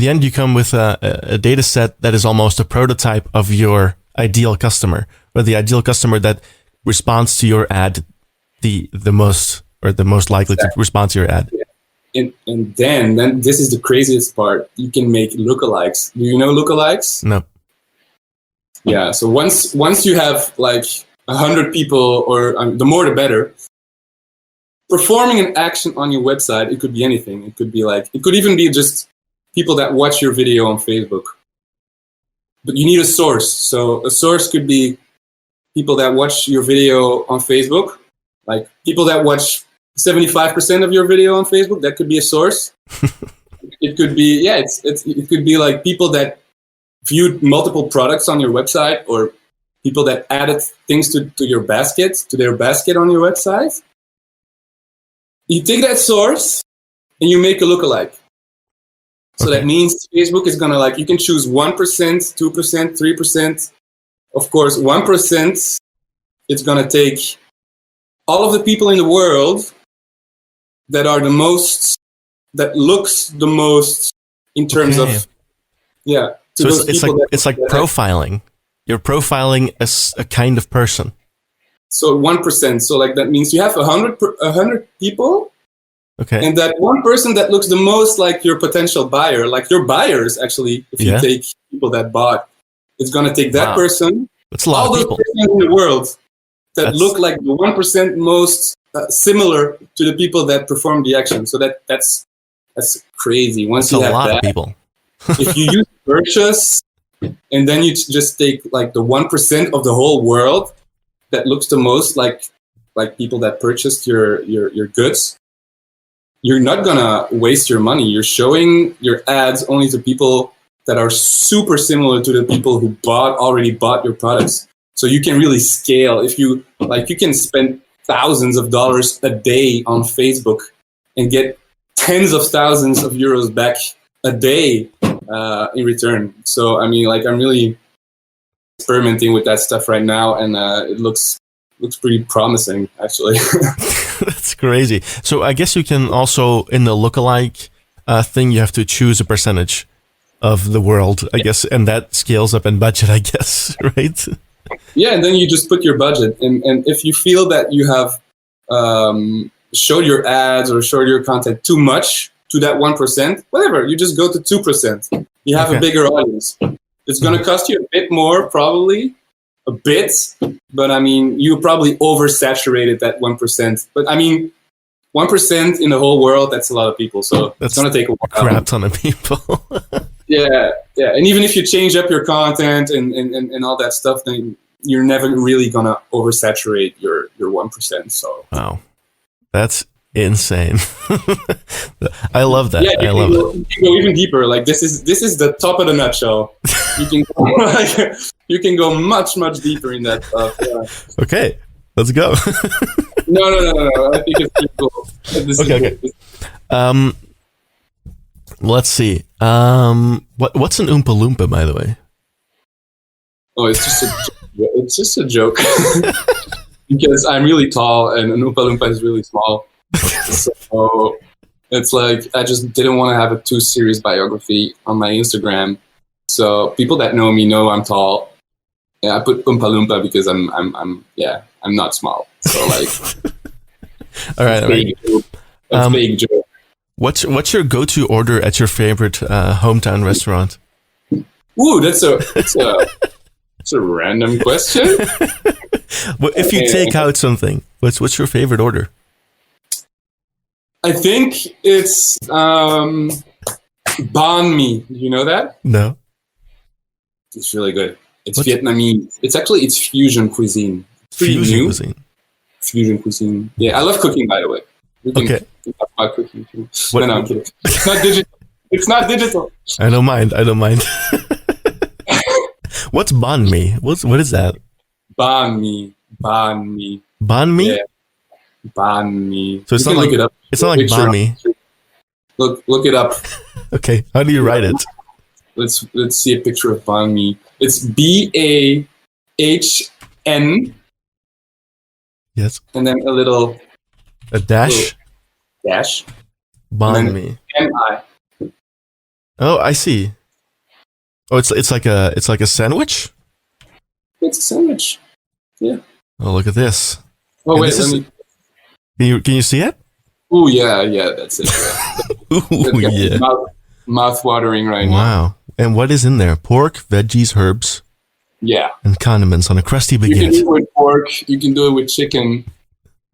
end, you come with a data set that is almost a prototype of your ideal customer, or the ideal customer that responds to your ad the most, or the most likely to respond to your ad. Yeah. And then this is the craziest part. You can make lookalikes. Do you know lookalikes? No. Yeah. So once you have like 100 people, or the more the better, performing an action on your website, it could be anything. It could even be just people that watch your video on Facebook. But you need a source. So a source could be people that watch your video on Facebook, like people that watch 75% of your video on Facebook. That could be a source. It could be, it could be like people that viewed multiple products on your website, or people that added things to their basket on your website. You take that source and you make a lookalike. So that means Facebook is gonna you can choose 1%, 2%, 3%. Of course, 1%, it's gonna take all of the people in the world that are the most, that looks the most in terms of, So it's like profiling. You're profiling as a kind of person. So 1%. So that means you have 100 people. Okay. And that one person that looks the most like your potential buyer, like your buyers, actually, if you take people that bought, it's going to take that person, that's a lot all of those people persons in the world that look like the 1% most similar to the people that performed the action. So that's crazy. Once you have that, of people. if you use purchase, and then you just take like the 1% of the whole world that looks the most like people that purchased your goods, you're not gonna waste your money. You're showing your ads only to people that are super similar to the people who already bought your products. So you can really scale. If you you can spend thousands of dollars a day on Facebook and get tens of thousands of euros back a day in return. So I mean, I'm really experimenting with that stuff right now, and it looks pretty promising, actually. That's crazy. So I guess you can also, in the lookalike thing, you have to choose a percentage of the world, I guess, and that scales up in budget, I guess, right? Yeah, and then you just put your budget, and if you feel that you have showed your ads or showed your content too much to that 1%, whatever, you just go to 2%. You have a bigger audience. It's going to cost you a bit more, probably, a bit, but I mean, you probably oversaturated that 1%. But I mean, 1% in the whole world, that's a lot of people. So it's going to take a while. A crap ton of people. Yeah. And even if you change up your content and all that stuff, then you're never really going to oversaturate your 1%. So wow, that's insane. I love that. Yeah, you can go even deeper. This is the top of the nutshell. You can go much deeper in that stuff. Yeah. Okay, let's go. No. I think it's pretty cool. Okay. Let's see. What's an oompa-loompa, by the way? Oh, it's just a joke. Because I'm really tall and an oompa-loompa is really small. So it's I just didn't want to have a too serious biography on my Instagram. So people that know me know I'm tall. Yeah, I put oompa-loompa because I'm not small. So all right. Big joke. What's your go-to order at your favorite hometown restaurant? Ooh, that's a random question. Well, if you take out something, what's your favorite order? I think it's banh mi. Do you know that? No. It's really good. It's Vietnamese. It's fusion cuisine. It's pretty new. Fusion cuisine. Yeah, I love cooking, by the way. We can talk about cooking too. No, I'm kidding. It's not digital. It's not digital. I don't mind. What's banh mi? What is that? Banh mi. Banh mi? Yeah. Banh mi. So it's not like, it's not like banh mi. Look it up. Okay. How do you write it? Let's see a picture of banh mi. It's BAHN. Yes. And then a little A dash? Dash. Banh mi. M-I. Oh, I see. Oh, it's like a sandwich? It's a sandwich. Yeah. Oh, look at this. Oh, And wait, this let is- me... Can you see it? Oh, yeah, that's it. Yeah. Ooh, yeah. Mouth watering right now. Wow. And what is in there? Pork, veggies, herbs, Yeah. and condiments on a crusty You can baguette. do it with pork. You can do it with chicken.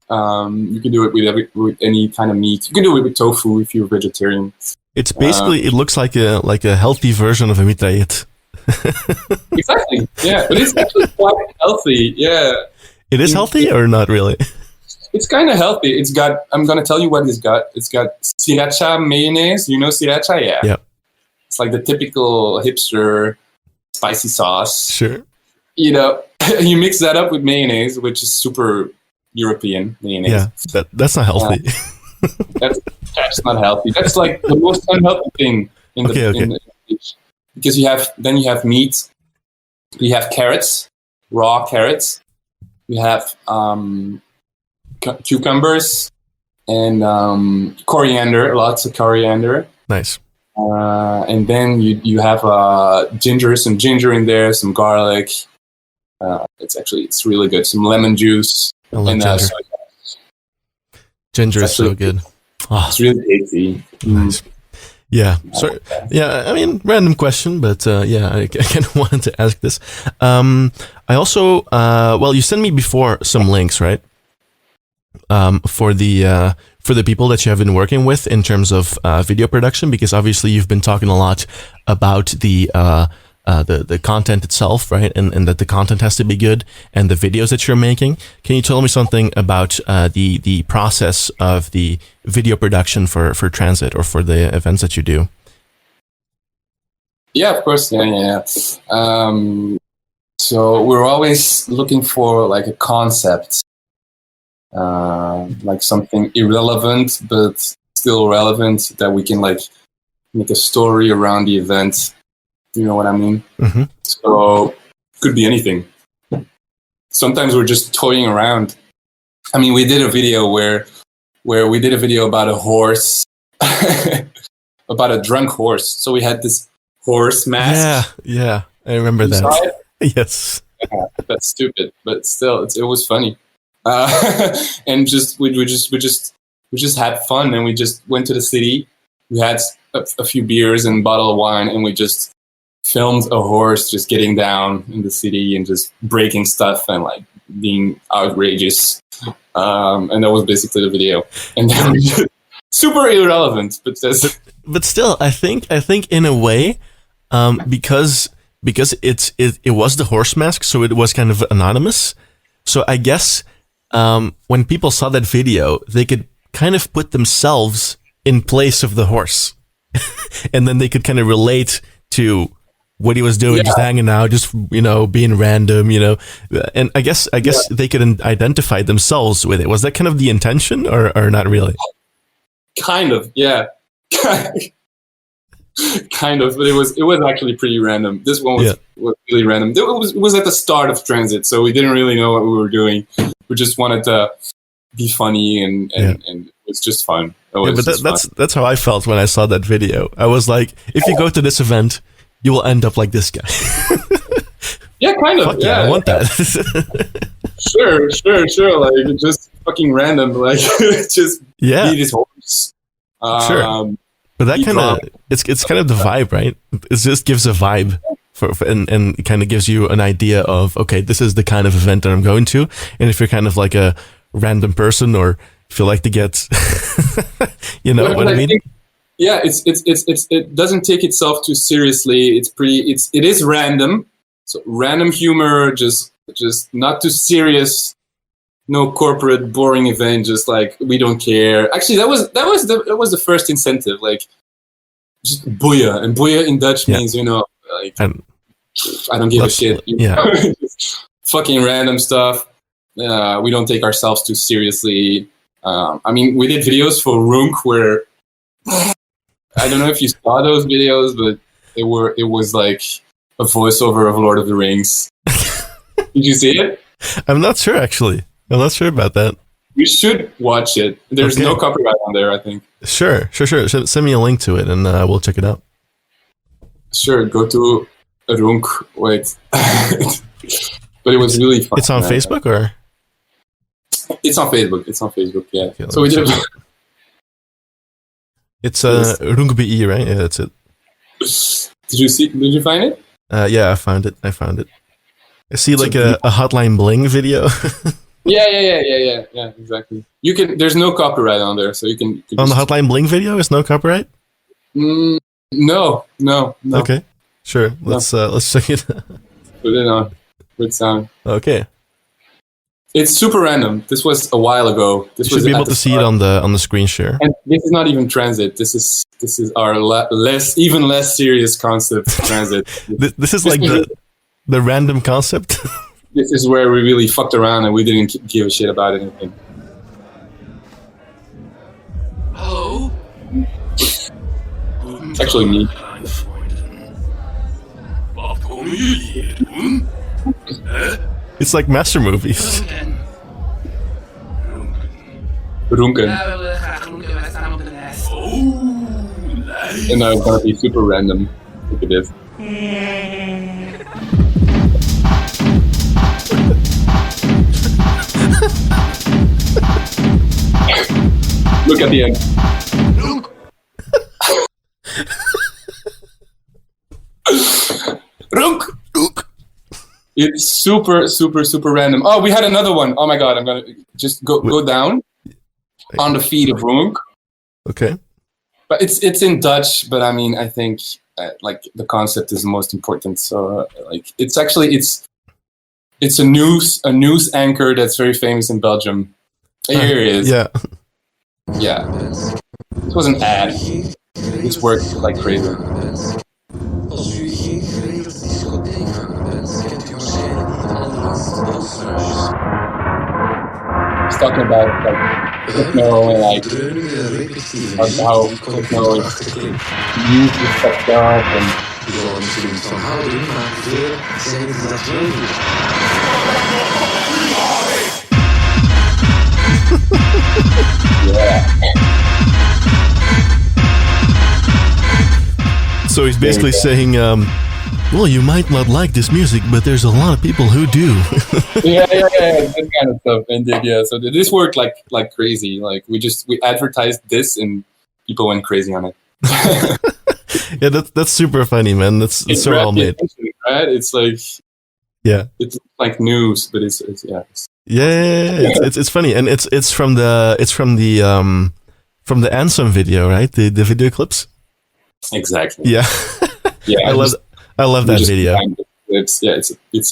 You can do it with any kind of meat. You can do it with tofu if you're vegetarian. It's basically, it looks like a healthy version of a mitraillette. Exactly. Yeah, but it's actually quite healthy. Yeah, It is healthy or not really? it's kind of healthy. It's got. I'm gonna tell you what it's got. It's got sriracha mayonnaise. You know sriracha? Yeah. Yeah. It's like the typical hipster spicy sauce. Sure. You know, you mix that up with mayonnaise, which is super European mayonnaise. Yeah, that's not healthy. That's not healthy. That's like the most unhealthy thing in the, Okay. In the dish. Because you have meat, you have carrots, raw carrots, you have cucumbers and coriander, lots of coriander, Nice. and then you have some ginger in there, some garlic. It's really good. Some lemon juice. I love And ginger. soy sauce. Ginger is so actually- good. Oh, It's really tasty. nice. Yeah. So, yeah, I mean, random question, but yeah, I kind of wanted to ask this. I also, well, you sent me before some links, right? For the people that you have been working with in terms of video production, because obviously you've been talking a lot about the content itself, right? And that the content has to be good, and the videos that you're making. Can you tell me something about the process of the video production for Transit or for the events that you do? Yeah, of course. Yeah. So we're always looking for like a concept, like something irrelevant but still relevant that we can like make a story around the event. You know what I mean? Mm-hmm. So could be anything. Sometimes we're just toying around. I mean, we did a video where we did a video about a horse, about a drunk horse. So we had this horse mask. Yeah, I remember You saw that. it? Yes. That's stupid, but still, it was funny. And we just had fun, and we just went to the city. We had a few beers and a bottle of wine, and we just filmed a horse just getting down in the city and just breaking stuff and like being outrageous. And that was basically the video. And then super irrelevant, but that's... But still, I think in a way, because it was the horse mask, so it was kind of anonymous. So I guess when people saw that video, they could kind of put themselves in place of the horse, and then they could kind of relate to what he was doing, just hanging out, just being random, And I guess they could identify themselves with it. Was that kind of the intention, or not really? Kind of, yeah. Kind of, but it was actually pretty random. This one was really random. It was at the start of Transit, so we didn't really know what we were doing. We just wanted to be funny, and it was just fun. But that's how I felt when I saw that video. I was like, if you go to this event, you will end up like this guy. Yeah, kind of. Fuck yeah, I want that. Sure. Like just fucking random. Like just be this horse. Sure. But that kind of it's kind of the vibe, right? It just gives a vibe and it kind of gives you an idea of, okay, this is the kind of event that I'm going to. And if you're kind of like a random person or feel like to get, what I mean? It doesn't take itself too seriously. It is random. So random humor, just not too serious. No corporate boring event. Just like we don't care. Actually, that was the first incentive. Like just booyah, and booyah in Dutch means like I don't give a shit. Just fucking random stuff. We don't take ourselves too seriously. I mean, we did videos for Roenk where I don't know if you saw those videos, but it was like a voiceover of Lord of the Rings. Did you see it? I'm not sure, actually. I'm not sure about that. You should watch it. There's no copyright on there, I think. Sure. Send me a link to it, and we'll check it out. Sure, go to Roenk. Wait. But it was really fun. It's on Facebook, or? It's on Facebook, yeah. Okay, so we did. It's Roenk BE, right? Yeah, that's it. Did you find it? Yeah, I found it. I see like a Hotline Bling video. Yeah, exactly. You can. There's no copyright on there, so you can on the Hotline Bling video, is no copyright? No. Okay, sure. Let's check it. Put it on. Good sound. Okay. It's super random. This was a while ago. You should be able to see it on the screen share. And this is not even transit. This is our even less serious concept. Transit. This is like the random concept. This is where we really fucked around and we didn't give a shit about anything. Hello. It's actually me. It's like master movies. Roenken. And now it's gonna be super random. Look at this. Look at the end. Roenk. It's super random. Oh, we had another one. Oh my god, I'm gonna just go down on the feed of Roenk. Okay. But it's in Dutch, but I mean, I think like the concept is the most important. So like it's a news anchor that's very famous in Belgium. Here it is. Yeah. Yeah. This was an ad. This worked like crazy. He's talking about like techno and like how techno is used to fucked up and yeah. So he's basically saying, well, you might not like this music, but there's a lot of people who do. yeah, that kind of stuff. And yeah, so this worked like crazy. Like we advertised this and people went crazy on it. Yeah, that's super funny, man. It's so well made. Right? It's like it's like news, but it's it's funny, and it's from the Ancion video, right? The video clips. Exactly. Yeah. Yeah. I love that video. It's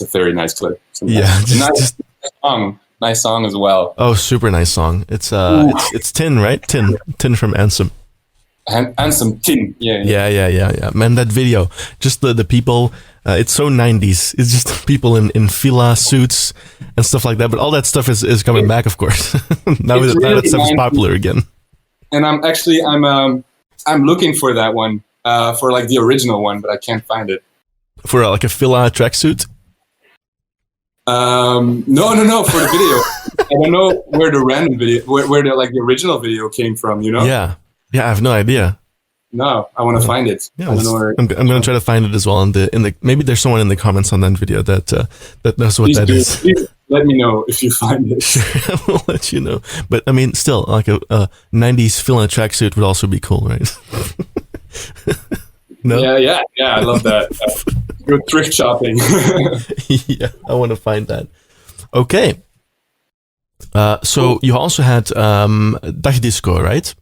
a very nice clip. Nice song as well. Oh, super nice song. It's Tin, right? Tin from Ancion. Ancion Tin. Yeah. Man, that video, just the people. It's so 90s. It's just people in fila suits and stuff like that. But all that stuff is coming back, of course. now that stuff is popular again. And I'm looking for that one, for like the original one, but I can't find it. For like a fila tracksuit? No, for the video. I don't know where the random video, where the like the original video came from. You know? Yeah, I have no idea. No, I want to find it. Yeah, I'm gonna try to find it as well. In the maybe there's someone in the comments on that video that knows what that is. Please let me know if you find it. Sure, I will let you know. But I mean, still, like a 90s fila tracksuit would also be cool, right? No? Yeah. I love that. Good thrift shopping. Yeah, I want to find that. Okay. So you also had Dagdisco, right?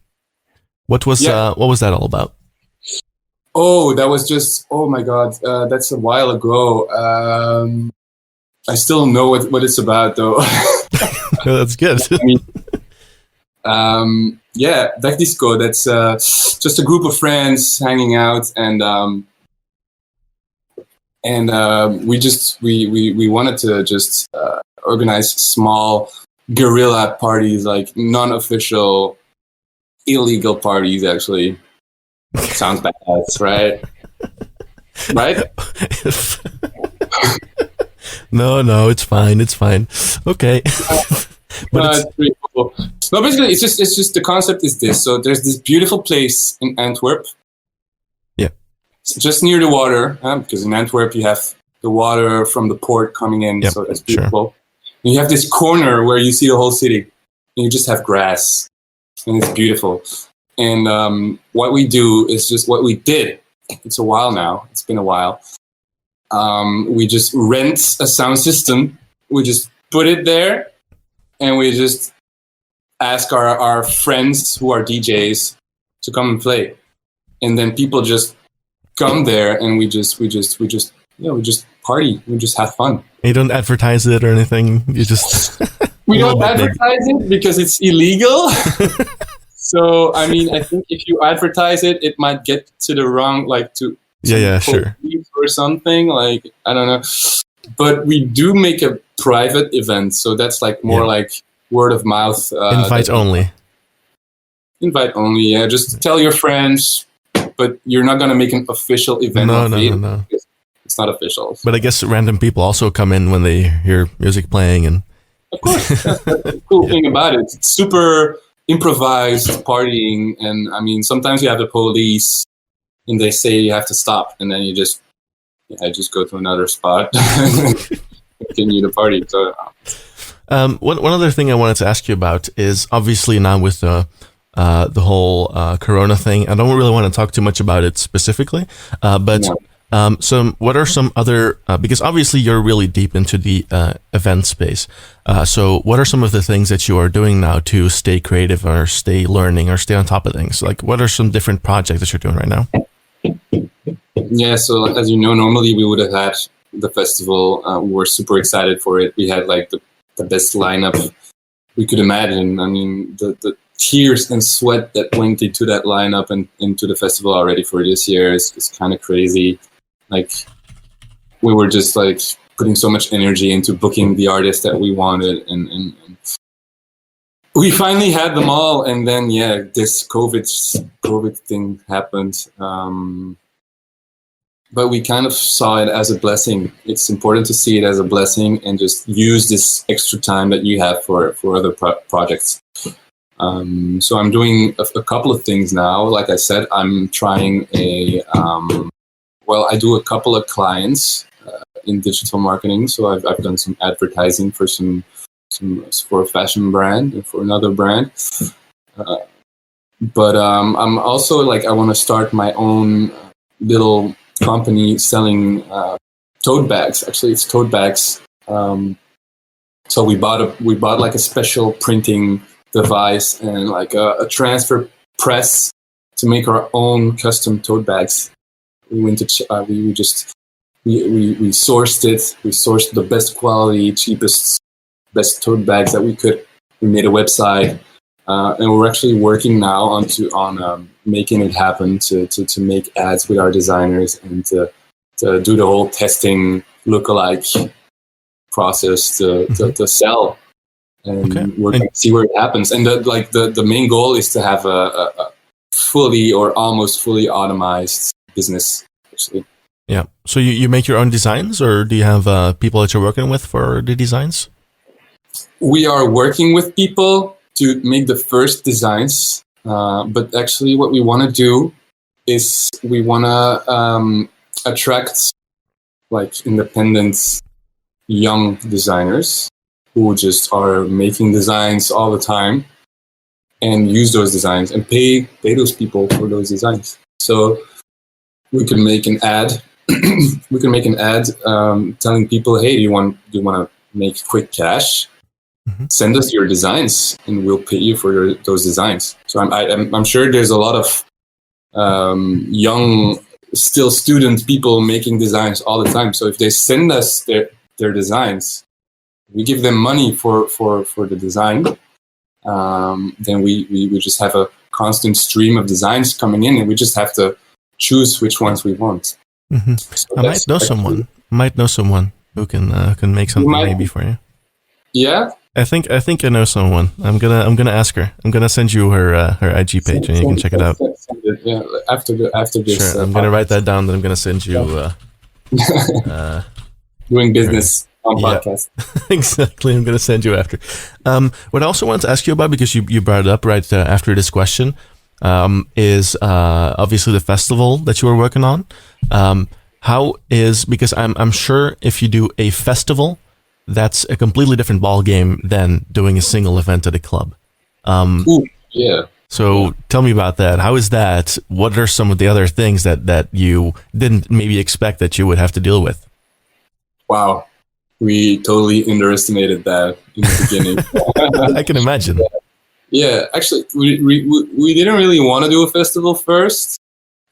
What was that all about? Oh, that was just, oh my god, that's a while ago. I still don't know what it's about though. No, that's good. I mean, Dagdisco, that's just a group of friends hanging out, and we wanted to just organize small guerrilla parties, like non-official, illegal parties. Actually, sounds badass, right? Right? No, it's fine. Okay. But it's pretty cool. beautiful. No, basically, it's just the concept is this. So there's this beautiful place in Antwerp. Yeah. It's just near the water, because in Antwerp you have the water from the port coming in, Yep, so it's beautiful. sure. And you have this corner where you see the whole city, and you just have grass, and it's beautiful. And what we do is just what we did. It's a while now. It's been a while. We just rent a sound system. We just put it there, and we just ask our friends who are DJs to come and play. And then people just come there, and we just party. We just have fun. You don't advertise it or anything. You just We don't advertise it because it's illegal. So I mean, I think if you advertise it, it might get to the wrong, like to sure, or something. Like I don't know, but we do make a private event, so that's like more like word of mouth. Invite only. Invite only. Yeah, just tell your friends, but you're not gonna make an official event. No. It's not official. But I guess random people also come in when they hear music playing, and of course, that's the cool thing about it. It's super improvised partying, and I mean, sometimes you have the police, and they say you have to stop, and then you just go to another spot, and continue the party. So, one other thing I wanted to ask you about is obviously now with the whole Corona thing. I don't really want to talk too much about it specifically, but. No. So what are some other, because obviously you're really deep into the event space. So what are some of the things that you are doing now to stay creative or stay learning or stay on top of things? Like what are some different projects that you're doing right now? Yeah, so as you know, normally we would have had the festival. We were super excited for it. We had like the best lineup we could imagine. I mean, the tears and sweat that went into that lineup and into the festival already for this year is kind of crazy. Like we were just like putting so much energy into booking the artists that we wanted, and we finally had them all. And then this COVID thing happened. But we kind of saw it as a blessing. It's important to see it as a blessing and just use this extra time that you have for other projects. So I'm doing a couple of things now. Like I said, I'm trying I do a couple of clients in digital marketing. So I've done some advertising for for a fashion brand and for another brand. But I'm also like, I want to start my own little company selling tote bags. Actually, it's tote bags. So we bought like a special printing device and like a transfer press to make our own custom tote bags. We went to we sourced it. We sourced the best quality, cheapest, best tote bags that we could. We made a website, and we're actually working now on making it happen to make ads with our designers and to do the whole testing lookalike process to sell. And we're going to see where it happens. And the main goal is to have a fully or almost fully automized business, actually. Yeah. So you make your own designs, or do you have people that you're working with for the designs? We are working with people to make the first designs. But actually what we want to do is we want to attract like independent young designers who just are making designs all the time and use those designs and pay those people for those designs. So we can make an ad. We can make an ad telling people, "Hey, do you want to make quick cash? Mm-hmm. Send us your designs, and we'll pay you for those designs." So I'm sure there's a lot of young, still student people making designs all the time. So if they send us their designs, we give them money for the design. Then we just have a constant stream of designs coming in, and we just have to choose which ones we want. Mm-hmm. So I might know someone who can make something maybe for you. Yeah, I think I know someone. I'm gonna ask her. I'm gonna send you her IG page, and you can check it out. Yeah, after this. Sure, I'm gonna write that down. Then I'm gonna send you. Doing business on Yeah. podcast. Exactly. I'm going to send you after. What I also wanted to ask you about, because you brought it up right after this question, is obviously the festival that you were working on. Because I'm sure if you do a festival, that's a completely different ball game than doing a single event at a club. Ooh, yeah. So tell me about that. How is that? What are some of the other things that you didn't maybe expect that you would have to deal with? Wow. We totally underestimated that in the beginning. I can imagine. Yeah, actually, we didn't really want to do a festival first.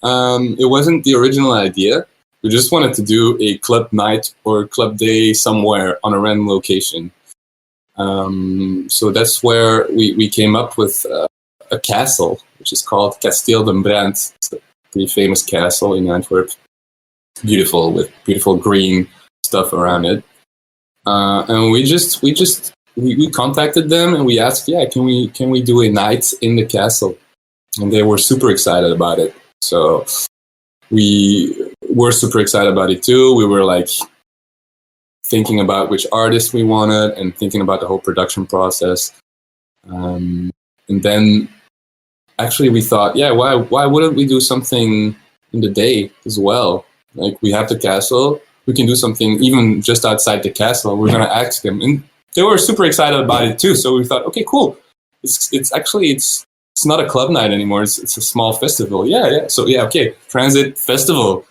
It wasn't the original idea. We just wanted to do a club night or club day somewhere on a random location. So that's where we came up with a castle, which is called Kasteel den Brand. It's a pretty famous castle in Antwerp. Beautiful, with beautiful green stuff around it. And we contacted them and we asked, can we do a night in the castle? And they were super excited about it. So we were super excited about it too. We were like thinking about which artist we wanted and thinking about the whole production process. And then actually we thought, why wouldn't we do something in the day as well? Like, we have the castle, we can do something even just outside the castle. We're going to ask them. And they were super excited about it too. So we thought, okay, cool. It's not a club night anymore. It's a small festival. Yeah. So okay, Transit Festival.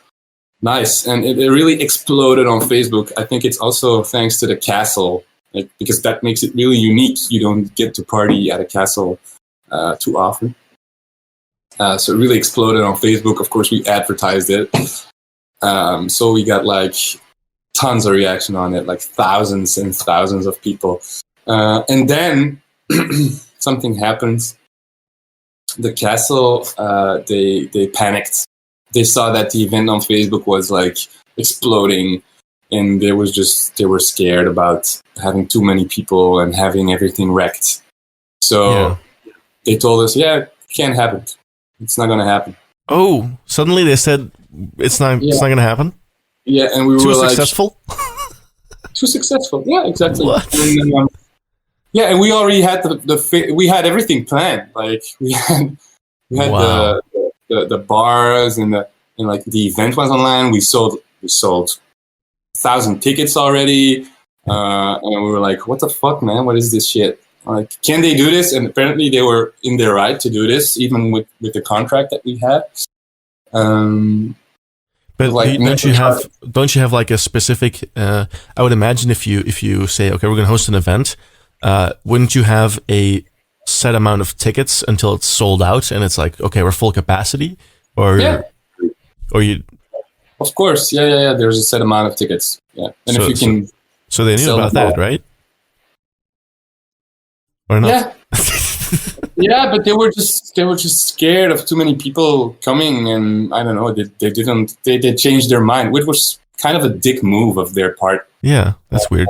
Nice. And it really exploded on Facebook. I think it's also thanks to the castle, because that makes it really unique. You don't get to party at a castle too often. So it really exploded on Facebook. Of course, we advertised it. So we got like tons of reaction on it, like thousands and thousands of people. And then something happens. The castle, they panicked. They saw that the event on Facebook was like exploding, and they were scared about having too many people and having everything wrecked. So they told us, it can't happen. It's not going to happen. Oh, suddenly they said it's not going to happen? Yeah, and we were like... Successful? Too successful. Yeah, exactly. What? And, and we already had we had everything planned. Like, we had Wow. the bars and like the event was online. We sold 1,000 tickets already, and we were like, "What the fuck, man? What is this shit? Like, can they do this?" And apparently, they were in their right to do this, even with the contract that we had. But like, don't you have like a specific? I would imagine if you say, okay, we're going to host an event, wouldn't you have a set amount of tickets until it's sold out and it's like, okay, we're full capacity, or you? Of course, yeah. There's a set amount of tickets. Yeah, and if you can. So they knew about that, right? Or not? Yeah. Yeah, but they were just scared of too many people coming, and I don't know. They changed their mind, which was kind of a dick move of their part. Yeah, that's weird.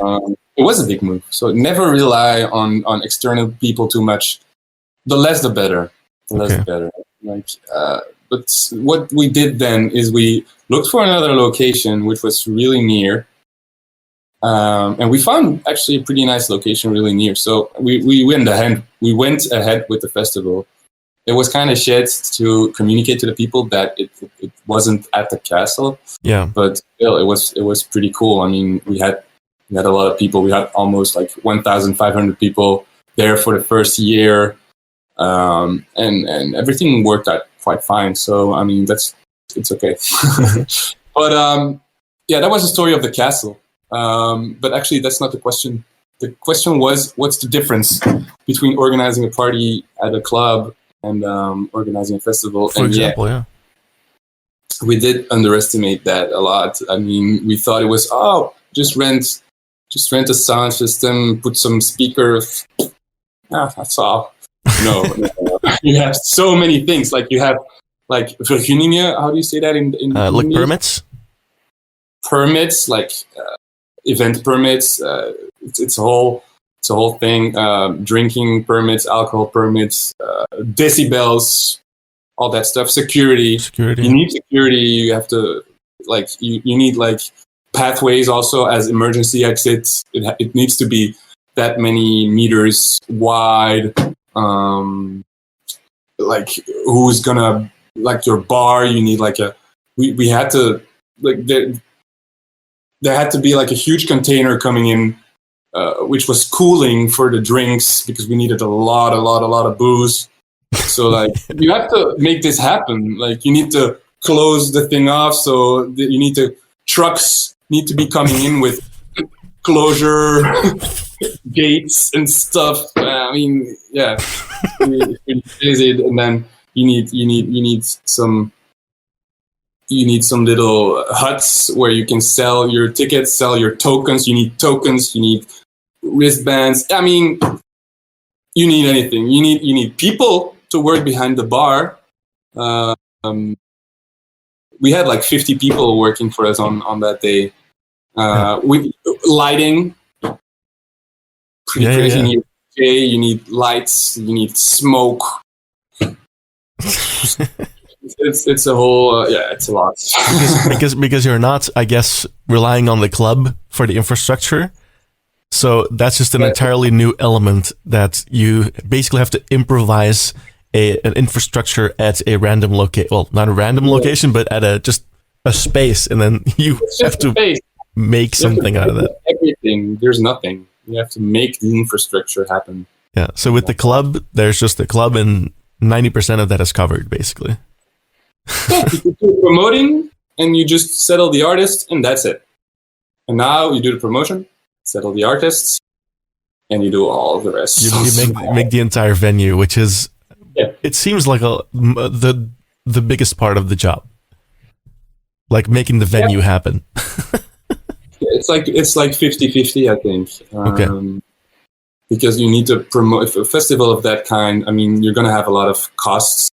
It was a dick move. So never rely on external people too much. The less, the better. The less, the better. Like, but what we did then is we looked for another location, which was really near. And we found actually a pretty nice location really near. So we went ahead with the festival. It was kind of shit to communicate to the people that it wasn't at the castle. Yeah. But still, it was pretty cool. I mean, we had a lot of people. We had almost like 1,500 people there for the first year. And everything worked out quite fine. So, I mean, it's okay. But that was the story of the castle. But actually, that's not the question. The question was, what's the difference between organizing a party at a club and organizing a festival? For example, we did underestimate that a lot. I mean, we thought it was, just rent a sound system, put some speakers. That's all. No, you have so many things. Like, you have like vergunningen. How do you say that in like permits? Permits, like event permits. It's a whole thing. Drinking permits, alcohol permits, decibels, all that stuff. Security. You need security. You have to you need like pathways also as emergency exits. It needs to be that many meters wide. Like who's gonna, like your bar, you need like we had to, like there had to be like a huge container coming in, which was cooling for the drinks because we needed a lot of booze. So like you have to make this happen. Like you need to close the thing off. So you need to, trucks need to be coming in with closure gates and stuff. I mean, yeah, it's crazy. And then you need some little huts where you can sell your tickets, sell your tokens. You need tokens. You need wristbands. I mean, you need anything. You need people to work behind the bar. We had like 50 people working for us on that day. With lighting, pretty crazy. Yeah. You need lights. You need smoke. It's a whole it's a lot. because you're not, I guess, relying on the club for the infrastructure. So that's just an entirely new element that you basically have to improvise an infrastructure at a random location. Well, not a random location, but at just a space, and then you have to make something out of that. Everything. There's nothing. You have to make the infrastructure happen. Yeah. So with the club, there's just the club, and 90% of that is covered, basically. Yeah, you do promoting, and you just settle the artist, and that's it. And now you do the promotion, settle the artists, and you do all the rest. You make the entire venue, which is, it seems like the biggest part of the job, like making the venue happen. It's like 50-50, I think. Okay. Because you need to promote a festival of that kind. I mean, you're going to have a lot of costs.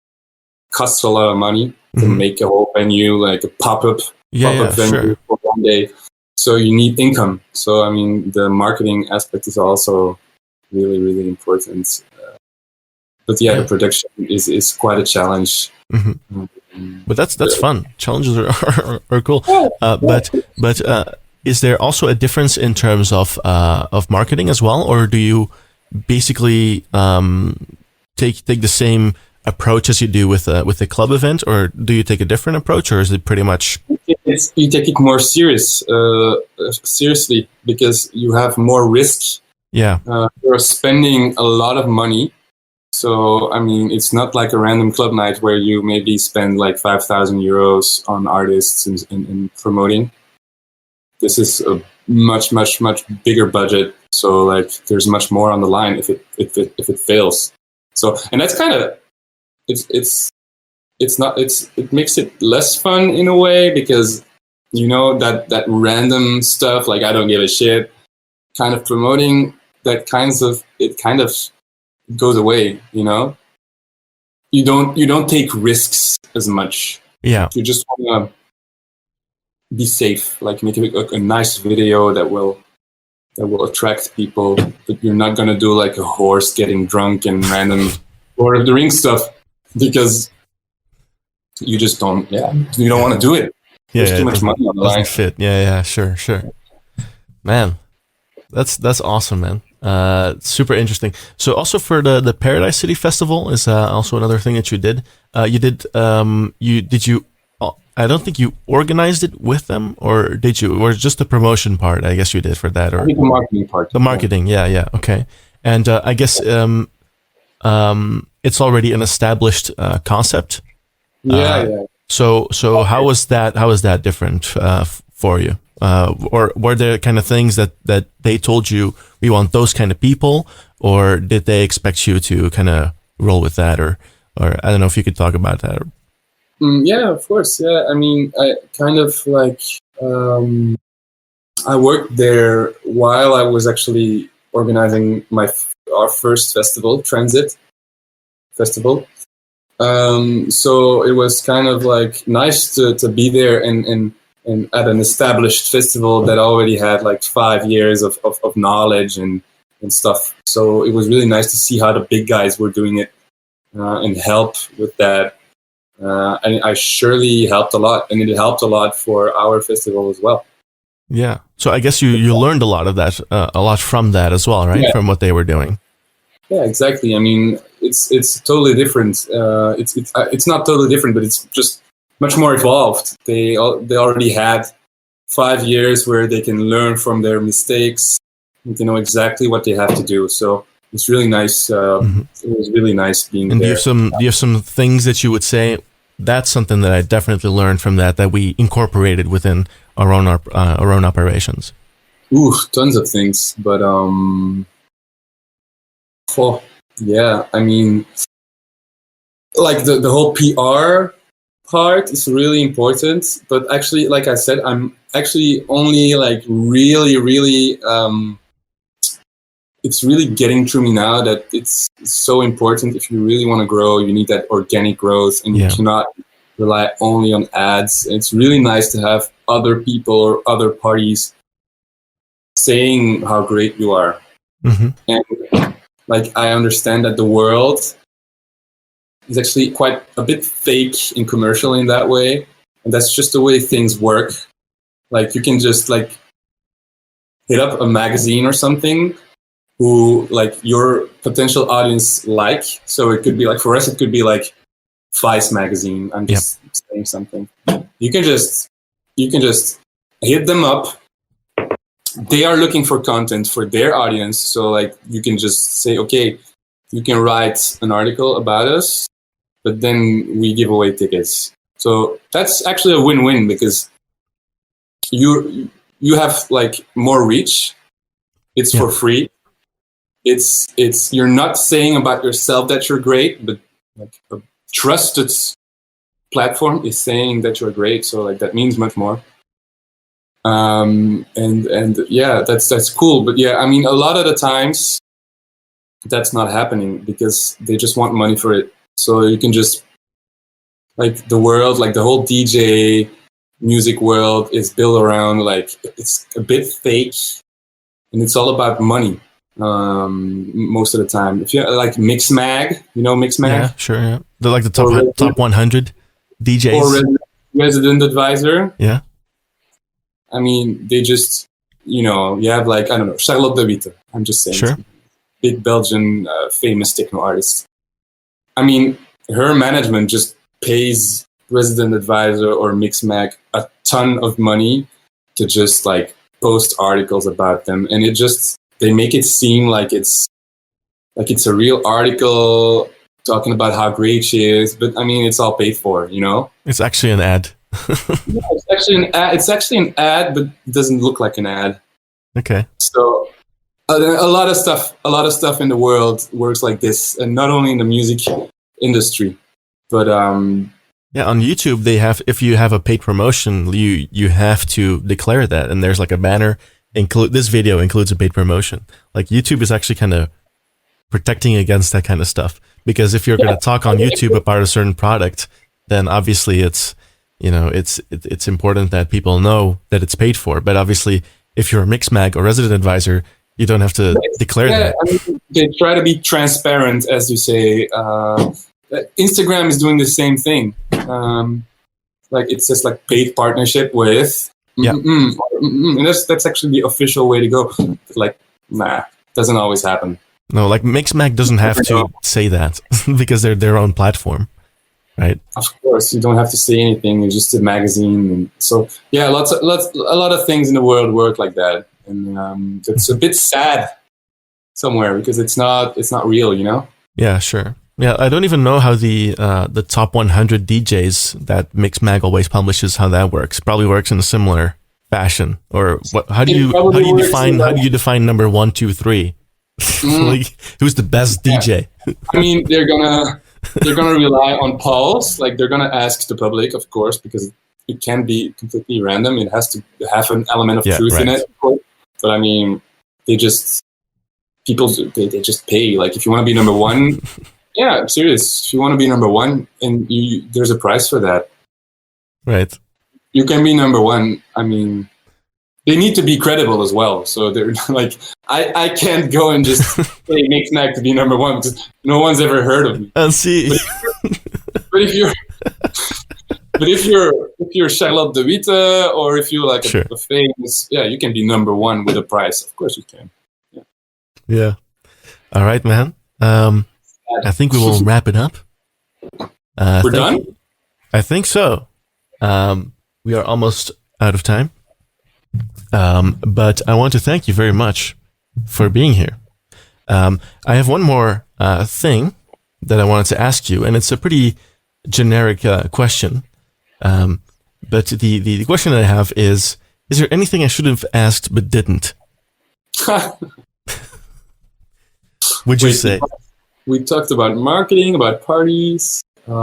Costs a lot of money to make a whole venue, like a pop-up venue for one day. So you need income. So I mean, the marketing aspect is also really, really important. But the production is quite a challenge. But that's fun. Challenges are cool. But is there also a difference in terms of marketing as well, or do you basically take the same approach as you do with the club event, or do you take a different approach, or is it pretty much? You take it more seriously because you have more risk. Yeah, you're spending a lot of money. So I mean, it's not like a random club night where you maybe spend like 5,000 euros on artists and promoting. This is a much bigger budget. So like, there's much more on the line if it fails. So, and that's kind of it makes it less fun in a way because you know that random stuff like I don't give a shit kind of promoting it kind of goes away. You know, you don't take risks as much. Yeah, you just want to be safe, like make a nice video that will attract people, but you're not gonna do like a horse getting drunk and random Lord of the Rings stuff because you just don't want to do it. There's too much money on the line. Fit. Sure. Man, that's awesome, man. Super interesting. So also for the Paradise City Festival is also another thing that you did. I don't think you organized it with them, or did you? Or just the promotion part? I guess you did for that, or I think the marketing part. The marketing, yeah, okay. And I guess it's already an established concept. Yeah. So how was that different for you? Or were there kind of things that they told you we want those kind of people, or did they expect you to kind of roll with that, or I don't know if you could talk about that. Yeah, of course. Yeah, I mean, I kind of like I worked there while I was actually organizing our first festival, Transit Festival. So it was kind of like nice to be there and at an established festival that already had like 5 years of knowledge and stuff. So it was really nice to see how the big guys were doing it and help with that. And I surely helped a lot, and it helped a lot for our festival as well. Yeah. So I guess you learned a lot of that, a lot from that as well, right? Yeah. From what they were doing. Yeah, exactly. I mean, it's totally different. It's not totally different, but it's just much more evolved. They already had 5 years where they can learn from their mistakes. They know exactly what they have to do. So it's really nice. It was really nice being And there. do you have some things that you would say that's something that I definitely learned from that we incorporated within our own operations? Ooh, tons of things, but yeah, I mean, like the whole PR part is really important. But actually, like I said, I'm actually only like really it's really getting through me now that it's so important. If you really want to grow, you need that organic growth, and you cannot rely only on ads. It's really nice to have other people or other parties saying how great you are. And like, I understand that the world is actually quite a bit fake and commercial in that way, and that's just the way things work. Like, you can just like hit up a magazine or something who like your potential audience like. So it could be like, for us, it could be like Vice magazine. I'm just saying something. You can just hit them up. They are looking for content for their audience. So like, you can just say, okay, you can write an article about us, but then we give away tickets. So that's actually a win-win, because you have like more reach. It's for free. It's you're not saying about yourself that you're great, but like a trusted platform is saying that you're great. So like, that means much more. And yeah, that's cool. But yeah, I mean, a lot of the times that's not happening because they just want money for it. So you can just, like, the world, like the whole DJ music world is built around, like, it's a bit fake, and it's all about money. Most of the time, if you like Mixmag, you know Mixmag? Yeah, sure. Yeah, they're like the top 100 DJs. Or Resident Advisor. Yeah. I mean, they just, you have like, I don't know, Charlotte de Witte. I'm just saying. Sure. Big Belgian famous techno artist. I mean, her management just pays Resident Advisor or Mixmag a ton of money to just like post articles about them, and they make it seem like it's a real article talking about how great she is, but I mean, it's all paid for, It's actually an ad. Yeah, it's actually an ad. It's actually an ad, but it doesn't look like an ad. Okay. So a lot of stuff in the world works like this, and not only in the music industry, but yeah, on YouTube they have, if you have a paid promotion, you have to declare that, and there's like a banner. This video includes a paid promotion. Like, YouTube is actually kind of protecting against that kind of stuff, because if you're going to talk on YouTube about a certain product, then obviously it's important that people know that it's paid for. But obviously, if you're a Mixmag or Resident Advisor, you don't have to declare that. I mean, they try to be transparent, as you say. Instagram is doing the same thing. Like, it says like paid partnership with. And that's actually the official way to go. Like, nah, doesn't always happen. No, like Mixmag doesn't have to say that because they're their own platform, right? Of course, you don't have to say anything. It's just a magazine, and so yeah, a lot of things in the world work like that, and it's a bit sad somewhere because it's not real, Yeah, sure. Yeah, I don't even know how the top 100 DJs that Mixmag always publishes, how that works. Probably works in a similar fashion, or what? How do you define number 1, 2, 3? Like, who's the best DJ? I mean, they're gonna rely on polls. Like, they're gonna ask the public, of course, because it can be completely random. It has to have an element of truth in it. But I mean, they just pay. Like, if you want to be number one. Yeah, I'm serious. If you want to be number one, and there's a price for that. Right. You can be number one. I mean, they need to be credible as well. So they're like, I can't go and just say Mixmag to be number one because no one's ever heard of me. I'll see. But if But if you're Charlotte de Witte, or if you're like Sure. a famous, you can be number one with a price. Of course you can. Yeah. All right, man. I think we will wrap it up. We're done? I think so. We are almost out of time. But I want to thank you very much for being here. I have one more thing that I wanted to ask you, and it's a pretty generic question. But the question that I have is there anything I should have asked but didn't? Would you say? We talked about marketing, about parties. We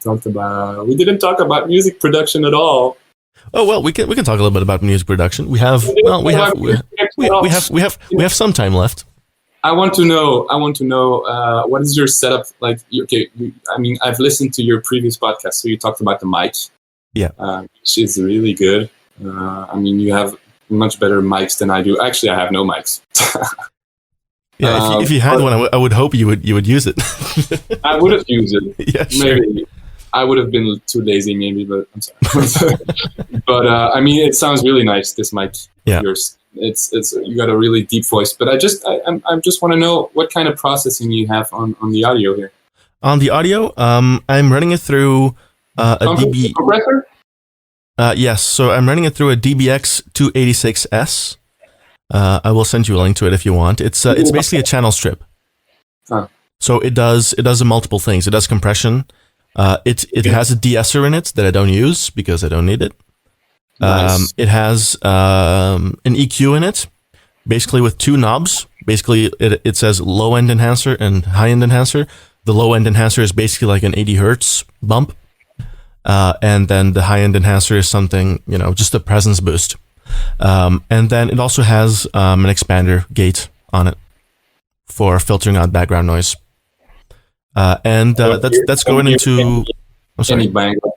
didn't talk about music production at all. Oh well, we can talk a little bit about music production. We have some time left. I want to know what is your setup like? I've listened to your previous podcast, so you talked about the mic, which is really good. You have much better mics than I do. Actually, I have no mics. Yeah, if you had one, I would hope you would use it. I would have used it. Yeah, sure. Maybe I would have been too lazy, maybe, but I'm sorry. But it sounds really nice. This mic, yours. It's you got a really deep voice. But I just want to know what kind of processing you have on the audio here. On the audio, I'm running it through a DB compressor. Yes, so I'm running it through a DBX 286S. I will send you a link to it if you want. It's basically a channel strip. So it does multiple things. It does compression. It has a de-esser in it that I don't use because I don't need it. Nice. It has an EQ in it, basically with two knobs. Basically, it says low-end enhancer and high-end enhancer. The low-end enhancer is basically like an 80 hertz bump. And then the high-end enhancer is something, just a presence boost. And then it also has an expander gate on it for filtering out background noise. That's going into... Any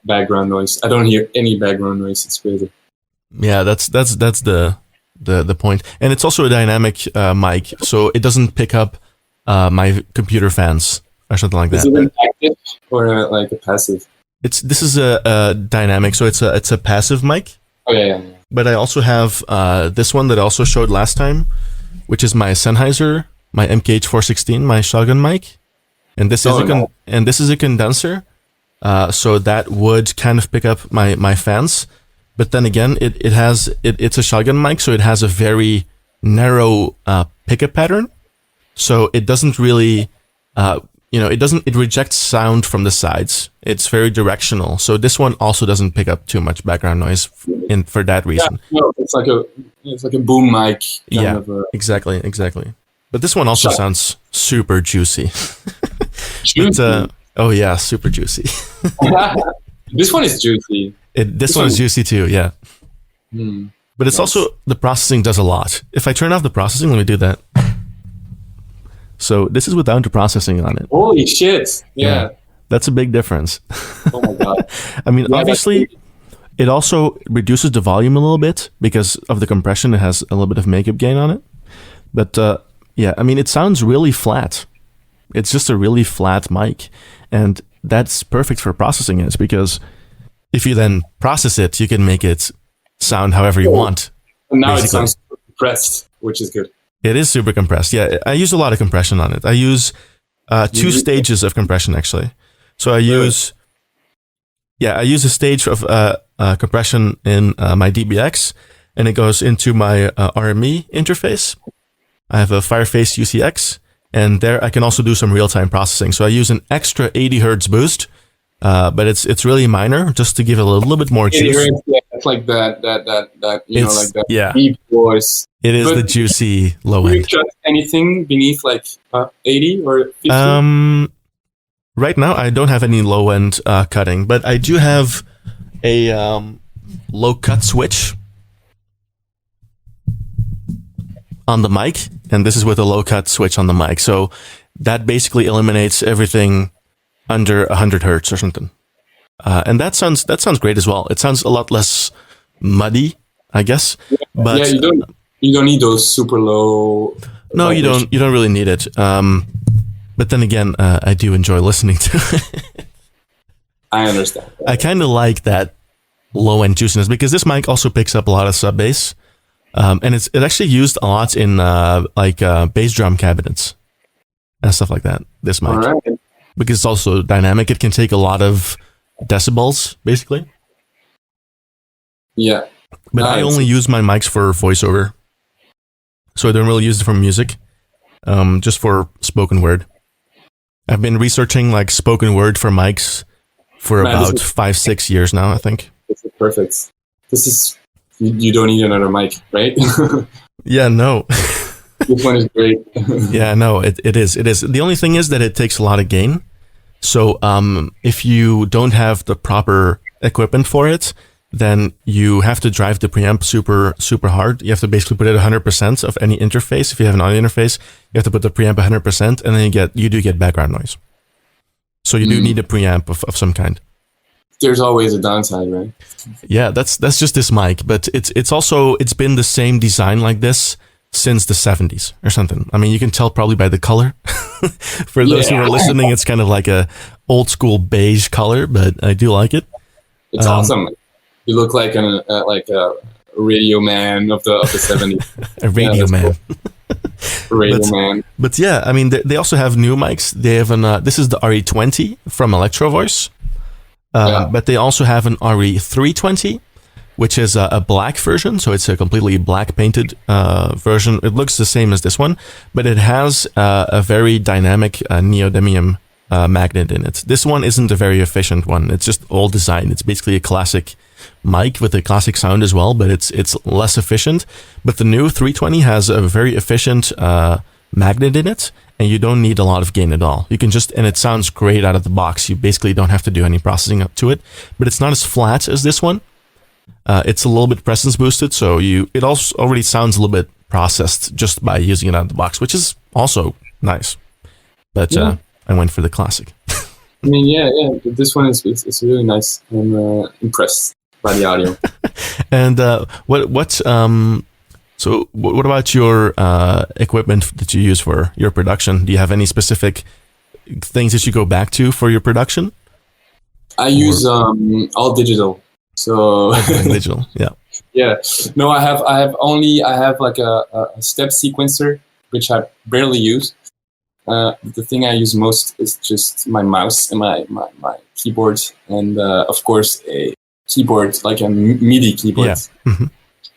background noise. I don't hear any background noise. It's crazy. Yeah, that's the point. And it's also a dynamic mic, so it doesn't pick up my computer fans or something like that. Is it an active or like a passive? This is a dynamic, so it's a passive mic. Oh yeah. But I also have this one that I also showed last time, which is my Sennheiser, my MKH416, my shotgun mic, and this is a condenser, so that would kind of pick up my fans. But then again, it's a shotgun mic, so it has a very narrow pickup pattern, so it doesn't really it rejects sound from the sides. It's very directional. So this one also doesn't pick up too much background noise for that reason. Yeah, no, it's like a boom mic. Exactly. But this one also sounds super juicy. Juicy? Oh yeah, super juicy. This one is juicy. This one is juicy too, yeah. But it's also, the processing does a lot. If I turn off the processing, let me do that. So this is without the processing on it. Holy shit! Yeah. That's a big difference. Oh my god! Obviously, it also reduces the volume a little bit because of the compression. It has a little bit of makeup gain on it. But it sounds really flat. It's just a really flat mic, and that's perfect for processing it because if you then process it, you can make it sound however you want. And now it sounds compressed, which is good. It is super compressed. Yeah, I use a lot of compression on it. I use 2 stages of compression, actually. So I use a stage of compression in my DBX, and it goes into my RME interface. I have a Fireface UCX, and there I can also do some real-time processing. So I use an extra 80 hertz boost, but it's really minor, just to give it a little bit more juice. It's like that deep voice. It is the juicy low end. Do you adjust anything beneath like 80 or 50? Right now, I don't have any low end cutting, but I do have a low cut switch on the mic, and this is with a low cut switch on the mic. So that basically eliminates everything under 100 hertz or something. And that sounds great as well. It sounds a lot less muddy, I guess. But yeah, you don't need those super low. No, you don't really need it. But then again, I do enjoy listening to it. I understand. I kind of like that low end juiciness because this mic also picks up a lot of sub bass, and it's actually used a lot in bass drum cabinets and stuff like that. This mic, All right. because it's also dynamic, it can take a lot of decibels, basically. Yeah. But I Nice. only use my mics for voiceover, so I don't really use it for music, just for spoken word. I've been researching like spoken word for mics for Man, about this is- 5-6 years now, I think. This is perfect. This is you don't need another mic, right? Yeah, no. This one is great. Yeah, no, it is. It is. The only thing is that it takes a lot of gain. So if you don't have the proper equipment for it, then you have to drive the preamp super, super hard. You have to basically put it 100% of any interface. If you have an audio interface, you have to put the preamp 100%, and then you do get background noise. So you do need a preamp of some kind. There's always a downside, right? Yeah, that's just this mic, but it's been the same design like this since the 70s or something. I mean, you can tell probably by the color. For those who Yeah. are listening, it's kind of like a old school beige color, but I do like it. It's awesome. You look like a radio man of the 70s. A radio that's man. Radio But- man. But yeah, I mean, they also have new mics. They have this is the RE20 from Electro Voice. Yeah. But they also have an RE320, which is a black version. So it's a completely black painted version. It looks the same as this one, but it has a very dynamic neodymium magnet in it. This one isn't a very efficient one. It's just old design. It's basically a classic mic with a classic sound as well, but it's less efficient. But the new 320 has a very efficient magnet in it, and you don't need a lot of gain at all. You can and it sounds great out of the box. You basically don't have to do any processing up to it, but it's not as flat as this one. It's a little bit presence boosted, so it also already sounds a little bit processed just by using it out of the box, which is also nice. But Yeah. I went for the classic. I mean, yeah. This one is really nice. I'm impressed by the audio. And what about your equipment that you use for your production? Do you have any specific things that you go back to for your production? I use all digital. So Digital, yeah. yeah. No, I have like a step sequencer, which I barely use. The thing I use most is just my mouse and my keyboard, and of course a keyboard, like a MIDI keyboard. Yeah. Mhm.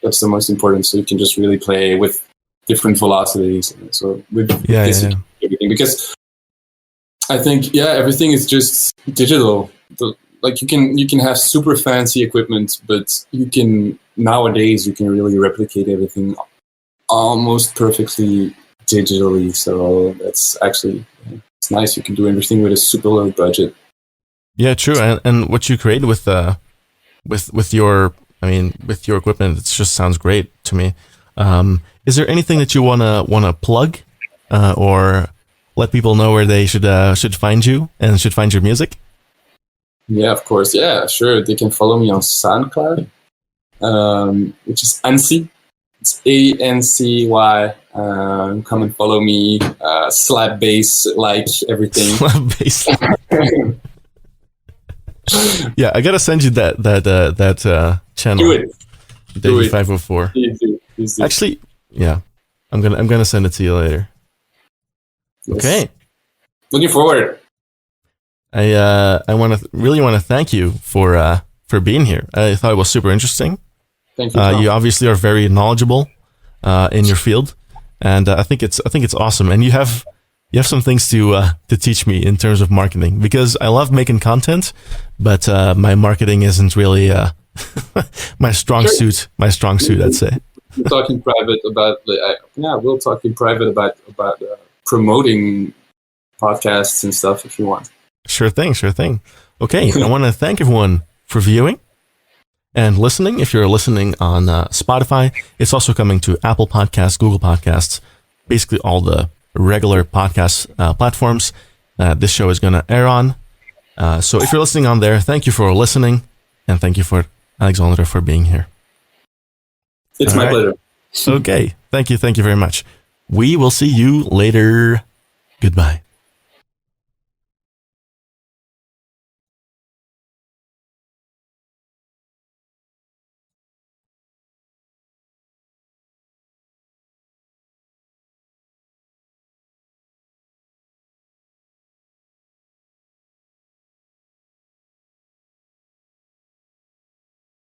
That's the most important. So you can just really play with different velocities. So with Yeah, this, yeah, you can do everything, because I think everything is just digital. Like you can have super fancy equipment, but nowadays you can really replicate everything almost perfectly digitally. So that's actually it's nice. You can do everything with a super low budget. Yeah, true. And what you create with your equipment, it just sounds great to me. Is there anything that you wanna plug, or let people know where they should find you and should find your music? Yeah, of course. Yeah, sure. They can follow me on SoundCloud, which is Ancy. It's ANCY. Come and follow me. Slap bass, like everything. Bass. Yeah, I gotta send you that channel. Do it. Do it. 504. Please do. Actually, yeah, I'm gonna send it to you later. Yes. Okay. Looking forward. I really want to thank you for being here. I thought it was super interesting. Thank you. Tom. You obviously are very knowledgeable in your field, and I think it's awesome. And you have some things to teach me in terms of marketing, because I love making content, but my marketing isn't really my strong suit. My strong suit, I'd say. We're talking private about we'll talk in private about promoting podcasts and stuff if you want. Sure thing. Okay, I want to thank everyone for viewing and listening. If you're listening on Spotify, it's also coming to Apple Podcasts, Google Podcasts, basically all the regular podcast platforms this show is going to air on. So if you're listening on there, thank you for listening, and thank you for Alexandre for being here. It's All my right. pleasure. Okay, thank you very much. We will see you later. Goodbye.